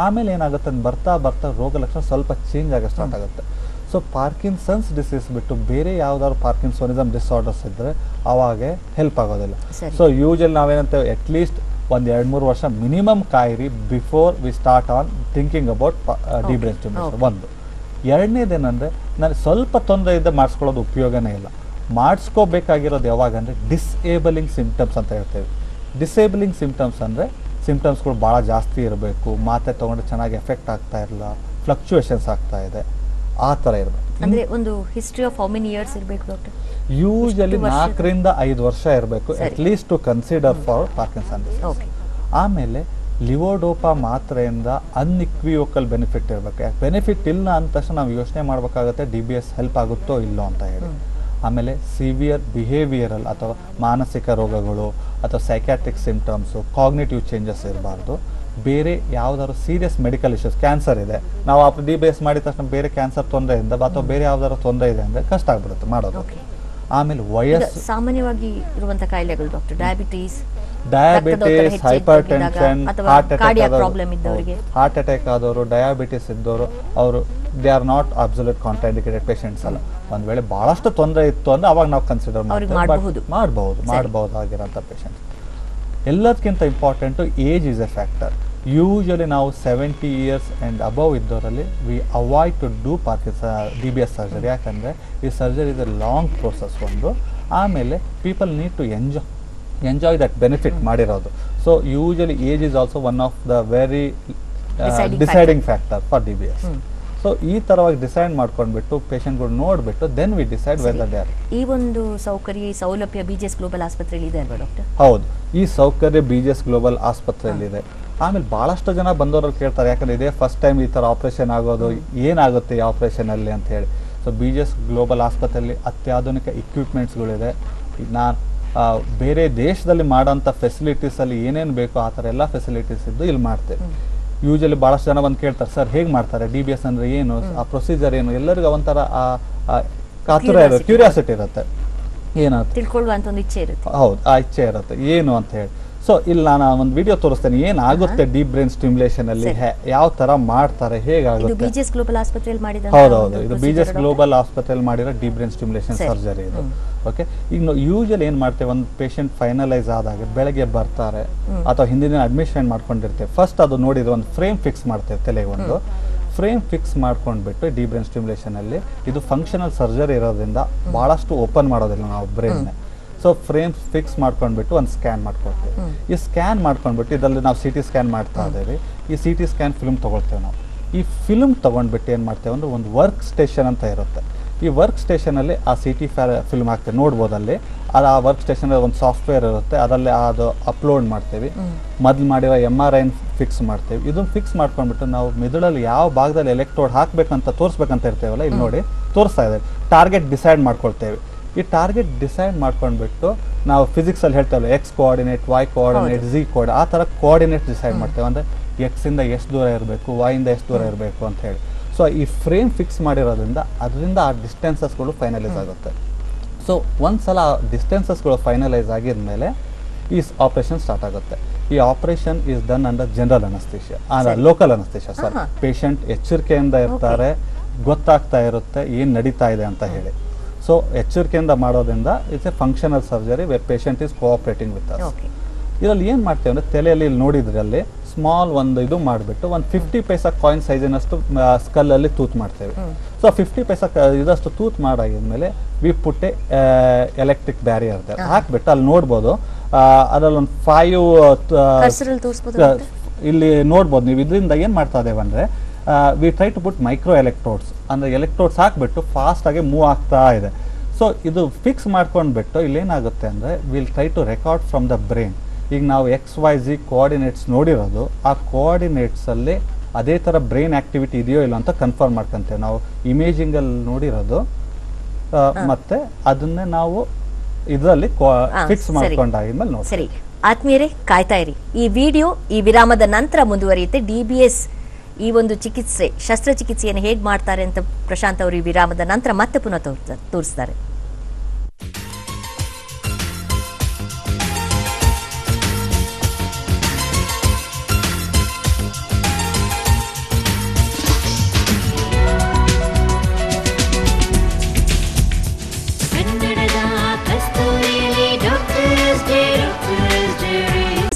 ಆಮೇಲೆ ಏನಾಗುತ್ತೆ ಬರ್ತಾ ಬರ್ತಾ ರೋಗ ಲಕ್ಷಣ ಸ್ವಲ್ಪ ಚೇಂಜ್ ಆಗ ಸ್ಟಾರ್ಟ್ ಆಗುತ್ತೆ. ಸೊ ಪಾರ್ಕಿನ್ಸನ್ಸ್ ಡಿಸೀಸ್ ಬಿಟ್ಟು ಬೇರೆ ಯಾವ್ದಾದ್ರು ಪಾರ್ಕಿನ್ಸೋನಿಸಮ್ ಡಿಸಾರ್ಡರ್ಸ್ ಇದ್ದರೆ ಅವಾಗ ಹೆಲ್ಪ್ ಆಗೋದಿಲ್ಲ. ಸೊ ಯೂಶಲಿ ನಾವೇನಂತೇವೆ, ಅಟ್ಲೀಸ್ಟ್ 1-2-3 ವರ್ಷ ಮಿನಿಮಮ್ ಕಾಯಿರಿ before we start on thinking about deep brain stimulation. ಒಂದು ಎರಡನೇದೇನೆಂದರೆ, ನನಗೆ ಸ್ವಲ್ಪ ತೊಂದರೆ ಇದ್ದರೆ ಮಾಡಿಸ್ಕೊಳ್ಳೋದು ಉಪಯೋಗನೇ ಇಲ್ಲ. ಮಾಡಿಸ್ಕೋಬೇಕಾಗಿರೋದು ಯಾವಾಗ ಅಂದರೆ ಡಿಸೇಬಲಿಂಗ್ ಸಿಂಪ್ಟಮ್ಸ್ ಅಂತ ಹೇಳ್ತೇವೆ. ಡಿಸೇಬಲಿಂಗ್ ಸಿಂಪ್ಟಮ್ಸ್ ಅಂದರೆ ಸಿಂಪ್ಟಮ್ಸ್ಗಳು ಭಾಳ ಜಾಸ್ತಿ ಇರಬೇಕು, ಮಾತ್ರೆ ತೊಗೊಂಡ್ರೆ ಚೆನ್ನಾಗಿ ಎಫೆಕ್ಟ್ ಆಗ್ತಾ ಇರಲ್ಲ, ಫ್ಲಕ್ಚುಯೇಷನ್ಸ್ ಆಗ್ತಾ ಇದೆ, ಆ ಥರ ಇರಬೇಕು. ಅಂದ್ರೆ ಒಂದು history of how many years ಇರಬೇಕು ಡಾಕ್ಟರ್? ಯೂಶಲಿ 4 ರಿಂದ 5 ವರ್ಷ ಇರಬೇಕು at least to consider for Parkinson disease. ಆಮೇಲೆ ಲಿವೋಡೋಪಾ ಮಾತ್ರೆಯಿಂದ ಅನ್ಇಕ್ವಿವೋಕಲ್ ಬೆನಿಫಿಟ್ ಇರಬೇಕು. ಯಾಕೆ ಬೆನಿಫಿಟ್ ಇಲ್ಲ ಅಂದ ತಕ್ಷಣ ನಾವು ಯೋಚನೆ ಮಾಡಬೇಕಾಗುತ್ತೆ DBS ಹೆಲ್ಪ್ ಆಗುತ್ತೋ ಇಲ್ಲೋ ಅಂತ ಹೇಳಿ. ಆಮೇಲೆ ಸಿವಿಯರ್ ಬಿಹೇವಿಯರಲ್ ಅಥವಾ ಮಾನಸಿಕ ರೋಗಗಳು ಅಥವಾ ಸೈಕ್ಯಾಟ್ರಿಕ್ ಸಿಂಪ್ಟಮ್ಸು, ಕಾಗ್ನಿಟಿವ್ ಚೇಂಜಸ್ ಇರಬಾರ್ದು. ಬೇರೆ ಯಾವ್ದಾದ್ರು ಸೀರಿಯಸ್ ಮೆಡಿಕಲ್ ಇಶ್ಯೂಸ್, ಕ್ಯಾನ್ಸರ್ ಇದೆ, ನಾವು DBS ಮಾಡಿದ ತಕ್ಷಣ ಬೇರೆ ಕ್ಯಾನ್ಸರ್ ತೊಂದರೆಯಿಂದ ಅಥವಾ ಬೇರೆ ಯಾವ್ದಾದ್ರು ತೊಂದರೆ ಇದೆ ಅಂದರೆ ಕಷ್ಟ ಆಗ್ಬಿಡುತ್ತೆ ಮಾಡೋದು. ಆಮೇಲೆ ವಯಸ್ಸು, ಸಾಮಾನ್ಯವಾಗಿ ಇರುವಂತಹ ಕಾಯಿಲೆಗಳು doctor, diabetes, hypertension, heart attack ಆದವರು, ಡಯಾಬಿಟಿಸ್ ಇದ್ದವರು, ಅವರು they are not absolute contraindicated patients ಅಲ್ಲ. ಒಂದ್ ವೇಳೆ ಬಹಳಷ್ಟು ತೊಂದರೆ ಇತ್ತು ಅಂದ್ರೆ ಅವಾಗ ನಾವು ಕನ್ಸಿಡರ್ ಮಾಡಬಹುದಾಗಿರೋಂಥ ಪೇಷಂಟ್ಸ್. ಎಲ್ಲದಕ್ಕಿಂತ important age is a factor. Usually ನಾವು 70 years ಆ್ಯಂಡ್ ಅಬವ್ ಇದ್ದವರಲ್ಲಿ we avoid to do DBS surgery. ಯಾಕಂದರೆ ಈ surgery is a long process ಒಂದು. ಆಮೇಲೆ people need to enjoy that benefit ಮಾಡಿರೋದು. So usually age is also one of the very deciding factor for DBS. So ಈ ಥರವಾಗಿ ಡಿಸೈಡ್ ಮಾಡ್ಕೊಂಡ್ಬಿಟ್ಟು ಪೇಷಂಟ್ಗಳು ನೋಡಿಬಿಟ್ಟು then we decide whether they are. ಈ ಒಂದು ಸೌಲಭ್ಯ BGS ಗ್ಲೋಬಲ್ ಆಸ್ಪತ್ರೆಯಲ್ಲಿ ಇದೆ ಅಲ್ವಾ ಡಾಕ್ಟರ್? ಹೌದು, ಈ ಸೌಕರ್ಯ BGS ಗ್ಲೋಬಲ್ ಆಸ್ಪತ್ರೆಯಲ್ಲಿದೆ. ಆಮೇಲೆ ಭಾಳಷ್ಟು ಜನ ಬಂದವರಲ್ಲಿ ಕೇಳ್ತಾರೆ, ಯಾಕಂದರೆ ಇದೇ ಫಸ್ಟ್ ಟೈಮ್ ಈ ಥರ ಆಪ್ರೇಷನ್ ಆಗೋದು, ಏನಾಗುತ್ತೆ ಈ ಆಪ್ರೇಷನಲ್ಲಿ ಅಂತ ಹೇಳಿ. ಸೊ BGS ಗ್ಲೋಬಲ್ ಆಸ್ಪತ್ರೆಯಲ್ಲಿ ಅತ್ಯಾಧುನಿಕ ಇಕ್ವಿಪ್ಮೆಂಟ್ಸ್ಗಳಿದೆ. ನಾನು ಬೇರೆ ದೇಶದಲ್ಲಿ ಮಾಡೋಂಥ ಫೆಸಿಲಿಟೀಸಲ್ಲಿ ಏನೇನು ಬೇಕೋ ಆ ಥರ ಎಲ್ಲ ಫೆಸಿಲಿಟೀಸ್ ಇದ್ದು ಇಲ್ಲಿ ಮಾಡ್ತೇವೆ. ಯೂಶಲಿ ಭಾಳಷ್ಟು ಜನ ಬಂದು ಕೇಳ್ತಾರೆ, ಸರ್ ಹೇಗೆ ಮಾಡ್ತಾರೆ, DBS ಅಂದರೆ ಏನು, ಆ ಪ್ರೊಸೀಜರ್ ಏನು, ಎಲ್ಲರಿಗೂ ಒಂಥರ ಕಾತುರ ಇರುತ್ತೆ, ಕ್ಯೂರಿಯಾಸಿಟಿ ಇರುತ್ತೆ, ಏನಾಗುತ್ತೆ ತಿಳ್ಕೊಳ್ಳುವಂತ ಒಂದು ಇಚ್ಛೆ ಇರುತ್ತೆ. ಹೌದು, ಆ ಇಚ್ಛೆ ಇರುತ್ತೆ ಏನು ಅಂತ ಹೇಳಿ. ಸೊ ಇಲ್ಲಿ ನಾನು ಒಂದು ವಿಡಿಯೋ ತೋರಿಸ್ತೇನೆ, ಏನಾಗುತ್ತೆ ಡೀಪ್ ಬ್ರೈನ್ ಸ್ಟಿಮ್ಯುಲೇಷನ್ ಅಲ್ಲಿ, ಯಾವ ತರ ಮಾಡ್ತಾರೆ, ಹೇಗಾಗುತ್ತೆ. BGS ಗ್ಲೋಬಲ್ ಆಸ್ಪತ್ರೆಯಲ್ಲಿ ಮಾಡಿದ, ಹೌದೌದು, ಇದು BGS ಗ್ಲೋಬಲ್ ಆಸ್ಪತ್ರೆಯಲ್ಲಿ ಮಾಡಿರೋ ಡೀಪ್ ಬ್ರೈನ್ ಸ್ಟಿಮ್ಯುಲೇಷನ್ ಸರ್ಜರಿ ಇದು. ಓಕೆ, ಈಗ ನಾವು ಯೂಶಲಿ ಏನು ಮಾಡ್ತೇವೆ, ಒಂದು ಪೇಷಂಟ್ ಫೈನಲೈಸ್ ಆದಾಗ ಬೆಳಗ್ಗೆ ಬರ್ತಾರೆ ಅಥವಾ ಹಿಂದಿನ ಅಡ್ಮಿಷನ್ ಮಾಡ್ಕೊಂಡಿರ್ತೇವೆ. ಫಸ್ಟ್ ಅದು ನೋಡಿದ್ರೆ ಒಂದು ಫ್ರೇಮ್ ಫಿಕ್ಸ್ ಮಾಡ್ತೇವೆ, ತಲೆಗೆ ಒಂದು ಫ್ರೇಮ್ ಫಿಕ್ಸ್ ಮಾಡ್ಕೊಂಡ್ಬಿಟ್ಟು ಡೀಪ್ ಬ್ರೈನ್ ಸ್ಟಿಮ್ಯುಲೇಷನ್ ಅಲ್ಲಿ ಇದು ಫಂಕ್ಷನಲ್ ಸರ್ಜರಿ ಇರೋದ್ರಿಂದ ಬಹಳಷ್ಟು ಓಪನ್ ಮಾಡೋದಿಲ್ಲ ನಾವು ಬ್ರೈನ್. ಸೊ ಫ್ರೇಮ್ ಫಿಕ್ಸ್ ಮಾಡ್ಕೊಂಡ್ಬಿಟ್ಟು ಒಂದು ಸ್ಕ್ಯಾನ್ ಮಾಡ್ಕೊಳ್ತೇವೆ. ಈ ಸ್ಕ್ಯಾನ್ ಮಾಡ್ಕೊಂಡ್ಬಿಟ್ಟು ಇದರಲ್ಲಿ ನಾವು CT ಸ್ಕ್ಯಾನ್ ಮಾಡ್ತಾ ಇದ್ದೇವೆ. ಈ CT ಸ್ಕ್ಯಾನ್ ಫಿಲ್ಮ್ ತೊಗೊಳ್ತೇವೆ ನಾವು. ಈ ಫಿಲ್ಮ್ ತೊಗೊಂಡ್ಬಿಟ್ಟು ಏನು ಮಾಡ್ತೇವೆ ಅಂದ್ರೆ ಒಂದು ವರ್ಕ್ ಸ್ಟೇಷನ್ ಅಂತ ಇರುತ್ತೆ. ಈ ವರ್ಕ್ ಸ್ಟೇಷನಲ್ಲಿ ಆ CT ಫಿಲ್ಮ್ ಹಾಕ್ತೇವೆ, ನೋಡ್ಬೋದು ಅಲ್ಲಿ. ಅದು ಆ ವರ್ಕ್ ಸ್ಟೇಷನಲ್ಲಿ ಒಂದು ಸಾಫ್ಟ್ವೇರ್ ಇರುತ್ತೆ, ಅದರಲ್ಲಿ ಅದು ಅಪ್ಲೋಡ್ ಮಾಡ್ತೇವೆ. ಮೊದಲು ಮಾಡಿರೋ MRI ಫಿಕ್ಸ್ ಮಾಡ್ತೇವೆ. ಇದನ್ನು ಫಿಕ್ಸ್ ಮಾಡ್ಕೊಂಡ್ಬಿಟ್ಟು ನಾವು ಮಿದುಳಲ್ಲಿ ಯಾವ ಭಾಗದಲ್ಲಿ ಎಲೆಕ್ಟ್ರೋಡ್ ಹಾಕಬೇಕಂತ ತೋರಿಸ್ಬೇಕಂತ ಇರ್ತೇವಲ್ಲ, ಇಲ್ಲಿ ನೋಡಿ ತೋರಿಸ್ತಾ ಇದ್ದೇವೆ. ಟಾರ್ಗೆಟ್ ಡಿಸೈಡ್ ಮಾಡ್ಕೊಳ್ತೇವೆ. ಈ ಟಾರ್ಗೆಟ್ ಡಿಸೈಡ್ ಮಾಡ್ಕೊಂಡ್ಬಿಟ್ಟು ನಾವು ಫಿಸಿಕ್ಸಲ್ಲಿ ಹೇಳ್ತೇವಲ್ಲ, X coordinate, Y coordinate, Z coordinate, ಆ ಥರ ಕೋಆರ್ಡಿನೇಟ್ ಡಿಸೈಡ್ ಮಾಡ್ತೇವೆ. ಅಂದರೆ X-ಇಂದ ಎಷ್ಟು ದೂರ ಇರಬೇಕು, Y-ಇಂದ ಎಷ್ಟು ದೂರ ಇರಬೇಕು ಅಂತ ಹೇಳಿ. ಸೊ ಈ ಫ್ರೇಮ್ ಫಿಕ್ಸ್ ಮಾಡಿರೋದ್ರಿಂದ ಅದರಿಂದ ಆ ಡಿಸ್ಟೆನ್ಸಸ್ಗಳು ಫೈನಲೈಸ್ ಆಗುತ್ತೆ. ಸೊ ಒಂದ್ಸಲ ಆ ಡಿಸ್ಟೆನ್ಸಸ್ಗಳು ಫೈನಲೈಸ್ ಆಗಿದ್ಮೇಲೆ ಈ ಆಪರೇಷನ್ ಸ್ಟಾರ್ಟ್ ಆಗುತ್ತೆ. ಈ operation is done under general anaesthesia, local anaesthesia. Sir patient ಎಚ್ಚರಿಕೆಯಿಂದ ಇರ್ತಾರೆ, ಗೊತ್ತಾಗ್ತಾ ಇರುತ್ತೆ ಏನು ನಡೀತಾ ಇದೆ ಅಂತ ಹೇಳಿ. ಸೊ ಎಚ್ಚರಿಕೆಯಿಂದ ಮಾಡೋದ್ರಿಂದ it's a functional surgery where patient is cooperating with us. ಇದರಲ್ಲಿ ಏನು ಮಾಡ್ತೇವೆ ಅಂದರೆ, ತಲೆಯಲ್ಲಿ ನೋಡಿದ್ರಲ್ಲಿ ಸ್ಮಾಲ್ ಒಂದು ಇದು ಮಾಡಿಬಿಟ್ಟು ಒಂದು 50 ಪೈಸಾ ಕಾಯಿನ್ ಸೈಜಿನಷ್ಟು ಸ್ಕಲ್ಲಲ್ಲಿ ತೂತ್ ಮಾಡ್ತೇವೆ. ಸೊ 50 ಪೈಸಾ ಇದಷ್ಟು ತೂತ್ ಮಾಡಾಗಿದ್ಮೇಲೆ ವಿ ಪುಟ್ಟೆ ಎಲೆಕ್ಟ್ರಿಕ್ ಬ್ಯಾರಿಯರ್ ಹಾಕ್ಬಿಟ್ಟು ಅಲ್ಲಿ ನೋಡ್ಬೋದು. ಅದರಲ್ಲಿ ಒಂದು 5 ಇಲ್ಲಿ ನೋಡ್ಬೋದು ನೀವು. ಇದರಿಂದ ಏನು ಮಾಡ್ತಾ ಇದ್ದೇವೆ ಅಂದರೆ, we try to put micro electrodes, ಅಂದರೆ ಎಲೆಕ್ಟ್ರೋಡ್ಸ್ ಹಾಕ್ಬಿಟ್ಟು ಫಾಸ್ಟಾಗಿ ಮೂವ್ ಆಗ್ತಾ ಇದೆ. ಸೊ ಇದು ಫಿಕ್ಸ್ ಮಾಡ್ಕೊಂಡ್ಬಿಟ್ಟು ಇಲ್ಲೇನಾಗುತ್ತೆ ಅಂದರೆ, will try to record from the brain. ಈಗ ನಾವು XYZ ಕೋಆರ್ಡಿನೇಟ್ಸ್ ನೋಡಿರೋದು, ಆ ಕೋಆರ್ಡಿನೇಟ್ಸಲ್ಲಿ ಅದೇ ಥರ ಬ್ರೈನ್ ಆ್ಯಕ್ಟಿವಿಟಿ ಇದೆಯೋ ಇಲ್ಲ ಅಂತ ಕನ್ಫರ್ಮ್ ಮಾಡ್ಕೊಂತೇವೆ. ನಾವು ಇಮೇಜಿಂಗಲ್ಲಿ ನೋಡಿರೋದು ಮತ್ತೆ ಅದನ್ನೇ ನಾವು ಇದರಲ್ಲಿ ಫಿಕ್ಸ್ ಮಾಡ್ಕೊಂಡಾಗಿದ್ಮೇಲೆ ನೋಡಿ. ಸರಿ ಆತ್ಮೀಯರೇ, ಕಾಯ್ತಾ ಇರಿ. ಈ ವಿಡಿಯೋ ಈ ವಿರಾಮದ ನಂತರ ಮುಂದುವರಿಯುತ್ತೆ. DBS ಈ ಒಂದು ಚಿಕಿತ್ಸೆ, ಶಸ್ತ್ರಚಿಕಿತ್ಸೆಯನ್ನು ಹೇಗೆ ಮಾಡ್ತಾರೆ ಅಂತ ಪ್ರಶಾಂತ್ ಅವರು ಈ ವಿರಾಮದ ನಂತರ ಮತ್ತೆ ಪುನಃ ತೋರಿಸ್ತಾರೆ.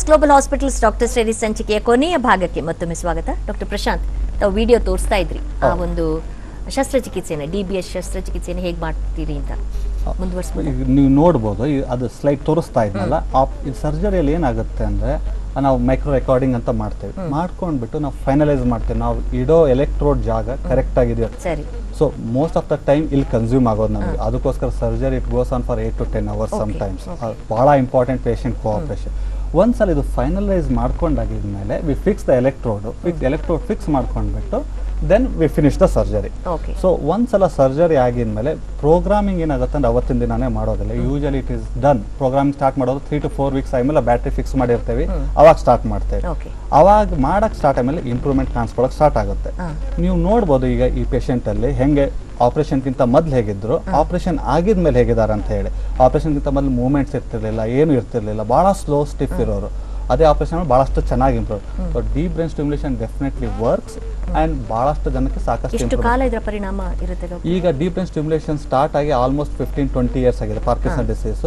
ಗ್ಲೋಬಲ್ ಹಾಸ್ಪಿಟಲ್ಸ್ ಡಾಕ್ಟರ್ ಸ್ಟಡಿ ಸಂಚಿಕೆಯ ಕೊನೆಯ ಭಾಗಕ್ಕೆ ಮತ್ತೊಮ್ಮೆ ಸ್ವಾಗತ. ಡಾಕ್ಟರ್ ಪ್ರಶಾಂತ್, ತಾವು ವಿಡಿಯೋ ತೋರಿಸ್ತಾ ಇದ್ರಿ ಆ ಒಂದು ಶಸ್ತ್ರಚಿಕಿತ್ಸೆಯನ್ನು, DBS ಶಸ್ತ್ರಚಿಕಿತ್ಸೆಯನ್ನು ಹೇಗೆ ಮಾಡ್ತೀರಿ ಅಂತ ಮುಂದುವರಿಸ್ಬೋದು. ನೀವು ನೋಡ್ಬೋದು, ಅದು ಸ್ಲೈಡ್ ತೋರಿಸ್ತಾ ಇದ್ನಲ್ಲ, ಈ ಸರ್ಜರಿಯಲ್ಲಿ ಏನಾಗುತ್ತೆ ಅಂದರೆ, ನಾವು ಮೈಕ್ರೋ ರೆಕಾರ್ಡಿಂಗ್ ಅಂತ ಮಾಡ್ತೇವೆ. ಮಾಡ್ಕೊಂಡ್ಬಿಟ್ಟು ನಾವು ಫೈನಲೈಸ್ ಮಾಡ್ತೇವೆ, ನಾವು ಇಡೋ ಎಲೆಕ್ಟ್ರೋಡ್ ಜಾಗ ಕರೆಕ್ಟ್ ಆಗಿದೆಯೋ. So most of the time ಇಲ್ಲಿ ಕನ್ಸ್ಯೂಮ್ ಆಗೋದು ನಮಗೆ. ಅದಕ್ಕೋಸ್ಕರ surgery it goes on for 8 to 10 hours sometimes. ಭಾಳ ಇಂಪಾರ್ಟೆಂಟ್ ಪೇಷಂಟ್ ಕೋಆಪರೇಷನ್. ಒಂದ್ಸಲ ಇದು ಫೈನಲೈಸ್ ಮಾಡ್ಕೊಂಡಾಗಿದ್ಮೇಲೆ we fix the electrode fix ಮಾಡ್ಕೊಂಡ್ಬಿಟ್ಟು then we finish the surgery. So ಒಂದ್ಸಲ ಸರ್ಜರಿ ಆಗಿದ್ಮೇಲೆ ಪ್ರೋಗ್ರಾಮಿಂಗ್ ಏನಾಗುತ್ತೆ ಅಂದ್ರೆ ಅವತ್ತಿನ ದಿನಾನೇ ಮಾಡೋದಿಲ್ಲ. Usually it is done. Programming start ಮಾಡೋದು 3 to 4 weeks ಆದ್ಮೇಲೆ ಬ್ಯಾಟ್ರಿ ಫಿಕ್ಸ್ ಮಾಡಿರ್ತೇವೆ, ಅವಾಗ ಸ್ಟಾರ್ಟ್ ಮಾಡ್ತೇವೆ. ಅವಾಗ ಮಾಡಕ್ ಸ್ಟಾರ್ಟ್ ಆದ್ಮೇಲೆ ಇಂಪ್ರೂವ್ಮೆಂಟ್ ಕಾಣಿಸ್ಕೊಳಕ್ ಸ್ಟಾರ್ಟ್ ಆಗುತ್ತೆ. ನೀವು ನೋಡ್ಬೋದು ಈಗ ಈ ಪೇಷಂಟ್ ಅಲ್ಲಿ ಹೆಂಗೆ ಆಪರೇಷನ್ಗಿಂತ ಮೊದಲು ಹೇಗಿದ್ರು, ಆಪರೇಷನ್ ಆಗಿದ್ಮೇಲೆ ಹೇಗಿದ್ದಾರೆ ಅಂತ ಹೇಳಿ. ಆಪರೇಷನ್ಗಿಂತ ಮೊದಲು ಮೂವ್ಮೆಂಟ್ಸ್ ಇರ್ತಿರ್ಲಿಲ್ಲ, ಏನು ಇರ್ತಿರ್ಲಿಲ್ಲ, ಬಹಳ ಸ್ಲೋ ಸ್ಟಿಫ್ ಇರೋರು. ಅದೇ ಆಪರೇಷನ್ ಬಹಳಷ್ಟು ಚೆನ್ನಾಗಿ improve. So deep brain stimulation definitely works and ಬಹಳಷ್ಟು ಜನಕ್ಕೆ ಸಾಕಷ್ಟು ಕಾಲ ಇದರ ಪರಿಣಾಮ ಇರುತ್ತೆ. ಈಗ ಡೀಪ್ ಬ್ರೈನ್ ಸ್ಟಿಮ್ಯುಲೇಷನ್ ಸ್ಟಾರ್ಟ್ ಆಗಿ ಆಲ್ಮೋಸ್ಟ್ 15-20 years ಆಗಿದೆ ಪಾರ್ಕಿನ್ಸನ್ ಡಿಸೀಸ್.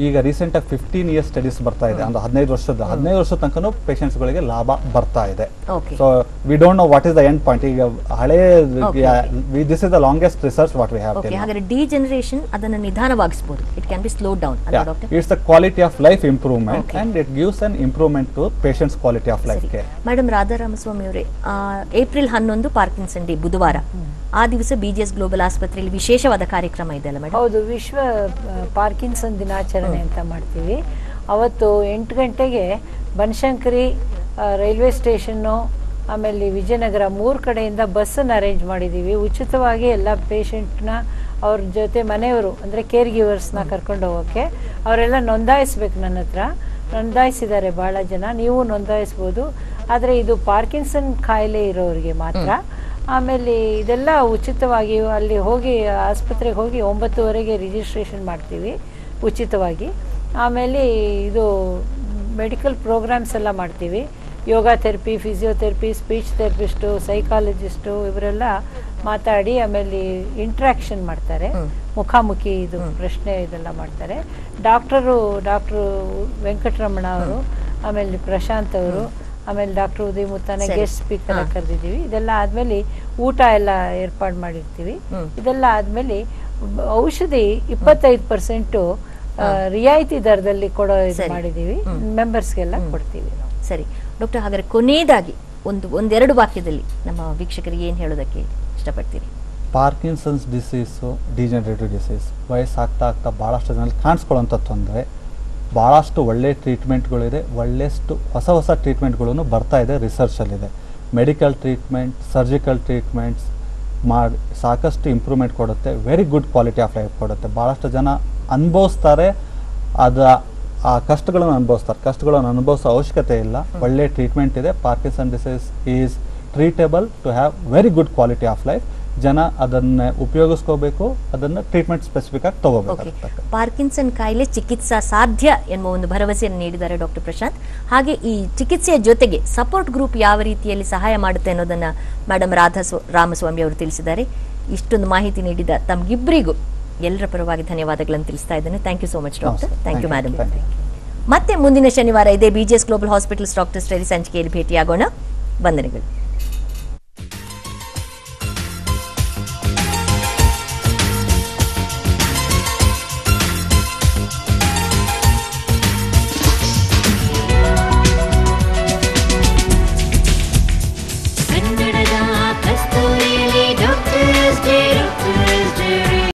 ಈಗ ರೀಸೆಂಟ್ ಆಗಿ 15 years ಸ್ಟಡೀಸ್ ಬರ್ತಾ ಇದೆ. ಅಂದ್ರೆ 15 ವರ್ಷದ ತನಕ ಪೇಷಂಟ್ಸ್ ಗಳಿಗೆ ಲಾಭ ಬರ್ತಾ ಇದೆ. So we don't know what is the end point. ಈಗ ಹಳೆ this is the longest research what we have. ಹಾಗಾದ್ರೆ ಡಿಜೆನರೇಷನ್ ಅದನ್ನು ನಿಧಾನವಾಗಿಸಬಹುದು. It can be slow down. It's the quality of life improvement and it gives an improvement to patients quality of life ಗೆ. ಮೇಡಮ್ ರಾಧಾರಾಮಸ್ವಾಮಿ ಅವರೇ, ಏಪ್ರಿಲ್ 11 ಪಾರ್ಕಿನ್ಸನ್ ಡೇ, ಬುಧವಾರ. ಆ ದಿವಸ BGS ಗ್ಲೋಬಲ್ ಆಸ್ಪತ್ರೆಯಲ್ಲಿ ವಿಶೇಷವಾದ ಕಾರ್ಯಕ್ರಮ ಇದೆ ಅಲ್ಲ ಮೇಡಮ್? ಹೌದು, ವಿಶ್ವ ಪಾರ್ಕಿನ್ಸನ್ ದಿನಾಚರಣೆ ಅಂತ ಮಾಡ್ತೀವಿ. ಅವತ್ತು 8 ಗಂಟೆಗೆ ಬನಶಂಕರಿ ರೈಲ್ವೆ ಸ್ಟೇಷನ್ನು, ಆಮೇಲೆ ವಿಜಯನಗರ 3 ಕಡೆಯಿಂದ ಬಸ್ಸನ್ನು ಅರೇಂಜ್ ಮಾಡಿದ್ದೀವಿ. ಉಚಿತವಾಗಿ ಎಲ್ಲ ಪೇಷಂಟ್ನ ಅವ್ರ ಜೊತೆ ಮನೆಯವರು ಅಂದರೆ ಕೇರ್ ಗಿವರ್ಸ್ನ ಕರ್ಕೊಂಡು ಹೋಗೋಕ್ಕೆ ಅವರೆಲ್ಲ ನೋಂದಾಯಿಸ್ಬೇಕು. ನನ್ನ ಹತ್ರ ನೋಂದಾಯಿಸಿದ್ದಾರೆ ಭಾಳ ಜನ, ನೀವು ನೋಂದಾಯಿಸ್ಬೋದು. ಆದರೆ ಇದು ಪಾರ್ಕಿನ್ಸನ್ ಕಾಯಿಲೆ ಇರೋರಿಗೆ ಮಾತ್ರ. ಆಮೇಲೆ ಇದೆಲ್ಲ ಉಚಿತವಾಗಿ ಅಲ್ಲಿ ಹೋಗಿ ಆಸ್ಪತ್ರೆಗೆ ಹೋಗಿ 9:30ಗೆ ರಿಜಿಸ್ಟ್ರೇಷನ್ ಮಾಡ್ತೀವಿ ಉಚಿತವಾಗಿ. ಆಮೇಲೆ ಇದು ಮೆಡಿಕಲ್ ಪ್ರೋಗ್ರಾಮ್ಸ್ ಎಲ್ಲ ಮಾಡ್ತೀವಿ. Yoga therapy, physiotherapy, speech therapist, psychologist ಇವರೆಲ್ಲ ಮಾತಾಡಿ ಆಮೇಲೆ ಇಂಟ್ರ್ಯಾಕ್ಷನ್ ಮಾಡ್ತಾರೆ, ಮುಖಾಮುಖಿ ಇದು ಪ್ರಶ್ನೆ ಇದೆಲ್ಲ ಮಾಡ್ತಾರೆ. ಡಾಕ್ಟರ್ ವೆಂಕಟರಮಣ ಅವರು, ಆಮೇಲೆ ಪ್ರಶಾಂತ್ ಅವರು, ಆಮೇಲೆ ಡಾಕ್ಟರ್ ಉದಯ್ ಮುತ್ತಾನೆ ಗೆಸ್ಟ್ ಸ್ಪೀಕರ್ ಕರೆದಿದ್ದೀವಿ. ಇದೆಲ್ಲ ಆದ್ಮೇಲೆ ಊಟ ಎಲ್ಲ ಏರ್ಪಾಡು ಮಾಡಿರ್ತೀವಿ. ಇದೆಲ್ಲ ಆದ್ಮೇಲೆ ಔಷಧಿ 25% ರಿಯಾಯಿತಿ ದರದಲ್ಲಿ ಕೊಡೋ ಇದು ಮಾಡಿದೀವಿ, ಮೆಂಬರ್ಸ್ಗೆಲ್ಲ ಕೊಡ್ತೀವಿ. ಸರಿ ಡಾಕ್ಟರ್, ಹಾಗಾದ್ರೆ ಕೊನೆಯದಾಗಿ ಒಂದೆರಡು ವಾಕ್ಯದಲ್ಲಿ ನಮ್ಮ ವೀಕ್ಷಕರಿಗೆ ಏನು ಹೇಳೋದಕ್ಕೆ ಇಷ್ಟಪಡ್ತೀರಿ? ಪಾರ್ಕಿನ್ಸನ್ಸ್ ಡಿಸೀಸು ಡಿಜನರೇಟಿವ್ ಡಿಸೀಸ್ ವಯಸ್ಸಾಗ್ತಾ ಬಹಳಷ್ಟು ಜನ ಕಾಣಿಸ್ಕೊಳ್ಳೋಂಥ ತೊಂದರೆ. ಭಾಳಷ್ಟು ಒಳ್ಳೆ ಟ್ರೀಟ್ಮೆಂಟ್ಗಳಿದೆ, ಒಳ್ಳೆಷ್ಟು ಹೊಸ ಟ್ರೀಟ್ಮೆಂಟ್ಗಳನ್ನು ಬರ್ತಾ ಇದೆ, ರಿಸರ್ಚಲ್ಲಿದೆ. ಮೆಡಿಕಲ್ ಟ್ರೀಟ್ಮೆಂಟ್, ಸರ್ಜಿಕಲ್ ಟ್ರೀಟ್ಮೆಂಟ್ಸ್ ಮಾಡಿ ಸಾಕಷ್ಟು ಇಂಪ್ರೂವ್ಮೆಂಟ್ ಕೊಡುತ್ತೆ, very good quality of life ಕೊಡುತ್ತೆ. ಭಾಳಷ್ಟು ಜನ ಅನುಭವಿಸ್ತಾರೆ, ಆ ಕಷ್ಟಗಳನ್ನು ಅನುಭವಿಸೋ ಅವಶ್ಯಕತೆ ಇಲ್ಲ. ಒಳ್ಳೆ ಟ್ರೀಟ್ಮೆಂಟ್ ಇದೆ. Parkinson disease is treatable to have very good quality of life. ಜನ ಅದನ್ನ ಉಪಯೋಗಿಸ್ಕೋಬೇಕು, ಅದನ್ನ ಟ್ರೀಟ್ಮೆಂಟ್ ಸ್ಪೆಸಿಫಿಕ್ ಆಗಿ ತಗೋಬೇಕು. ಪಾರ್ಕಿನ್ಸನ್ ಕಾಯಿಲೆ ಚಿಕಿತ್ಸಾ ಸಾಧ್ಯ ಎನ್ನುವ ಒಂದು ಭರವಸೆಯನ್ನು ನೀಡಿದ್ದಾರೆ ಡಾಕ್ಟರ್ ಪ್ರಶಾಂತ್. ಹಾಗೆ ಈ ಚಿಕಿತ್ಸೆಯ ಜೊತೆಗೆ ಸಪೋರ್ಟ್ ಗ್ರೂಪ್ ಯಾವ ರೀತಿಯಲ್ಲಿ ಸಹಾಯ ಮಾಡುತ್ತೆ ಅನ್ನೋದನ್ನ ಮೇಡಮ್ ರಾಮಸ್ವಾಮಿ ಅವರು ತಿಳಿಸಿದ್ದಾರೆ. ಇಷ್ಟೊಂದು ಮಾಹಿತಿ ನೀಡಿದ ತಮ್ಗಿಬ್ಬರಿಗೂ ಎಲ್ಲರ ಪರವಾಗಿ ಧನ್ಯವಾದಗಳನ್ನು ತಿಳಿಸ್ತಾ ಇದ್ದೇನೆ. Thank you so much doctor. Thank you madam. ಮತ್ತೆ ಮುಂದಿನ ಶನಿವಾರ ಇದೇ BGS global hospitals doctor study ಸಂಚಿಕೆಯಲ್ಲಿ ಭೇಟಿಯಾಗೋಣ. ವಂದನೆಗಳು.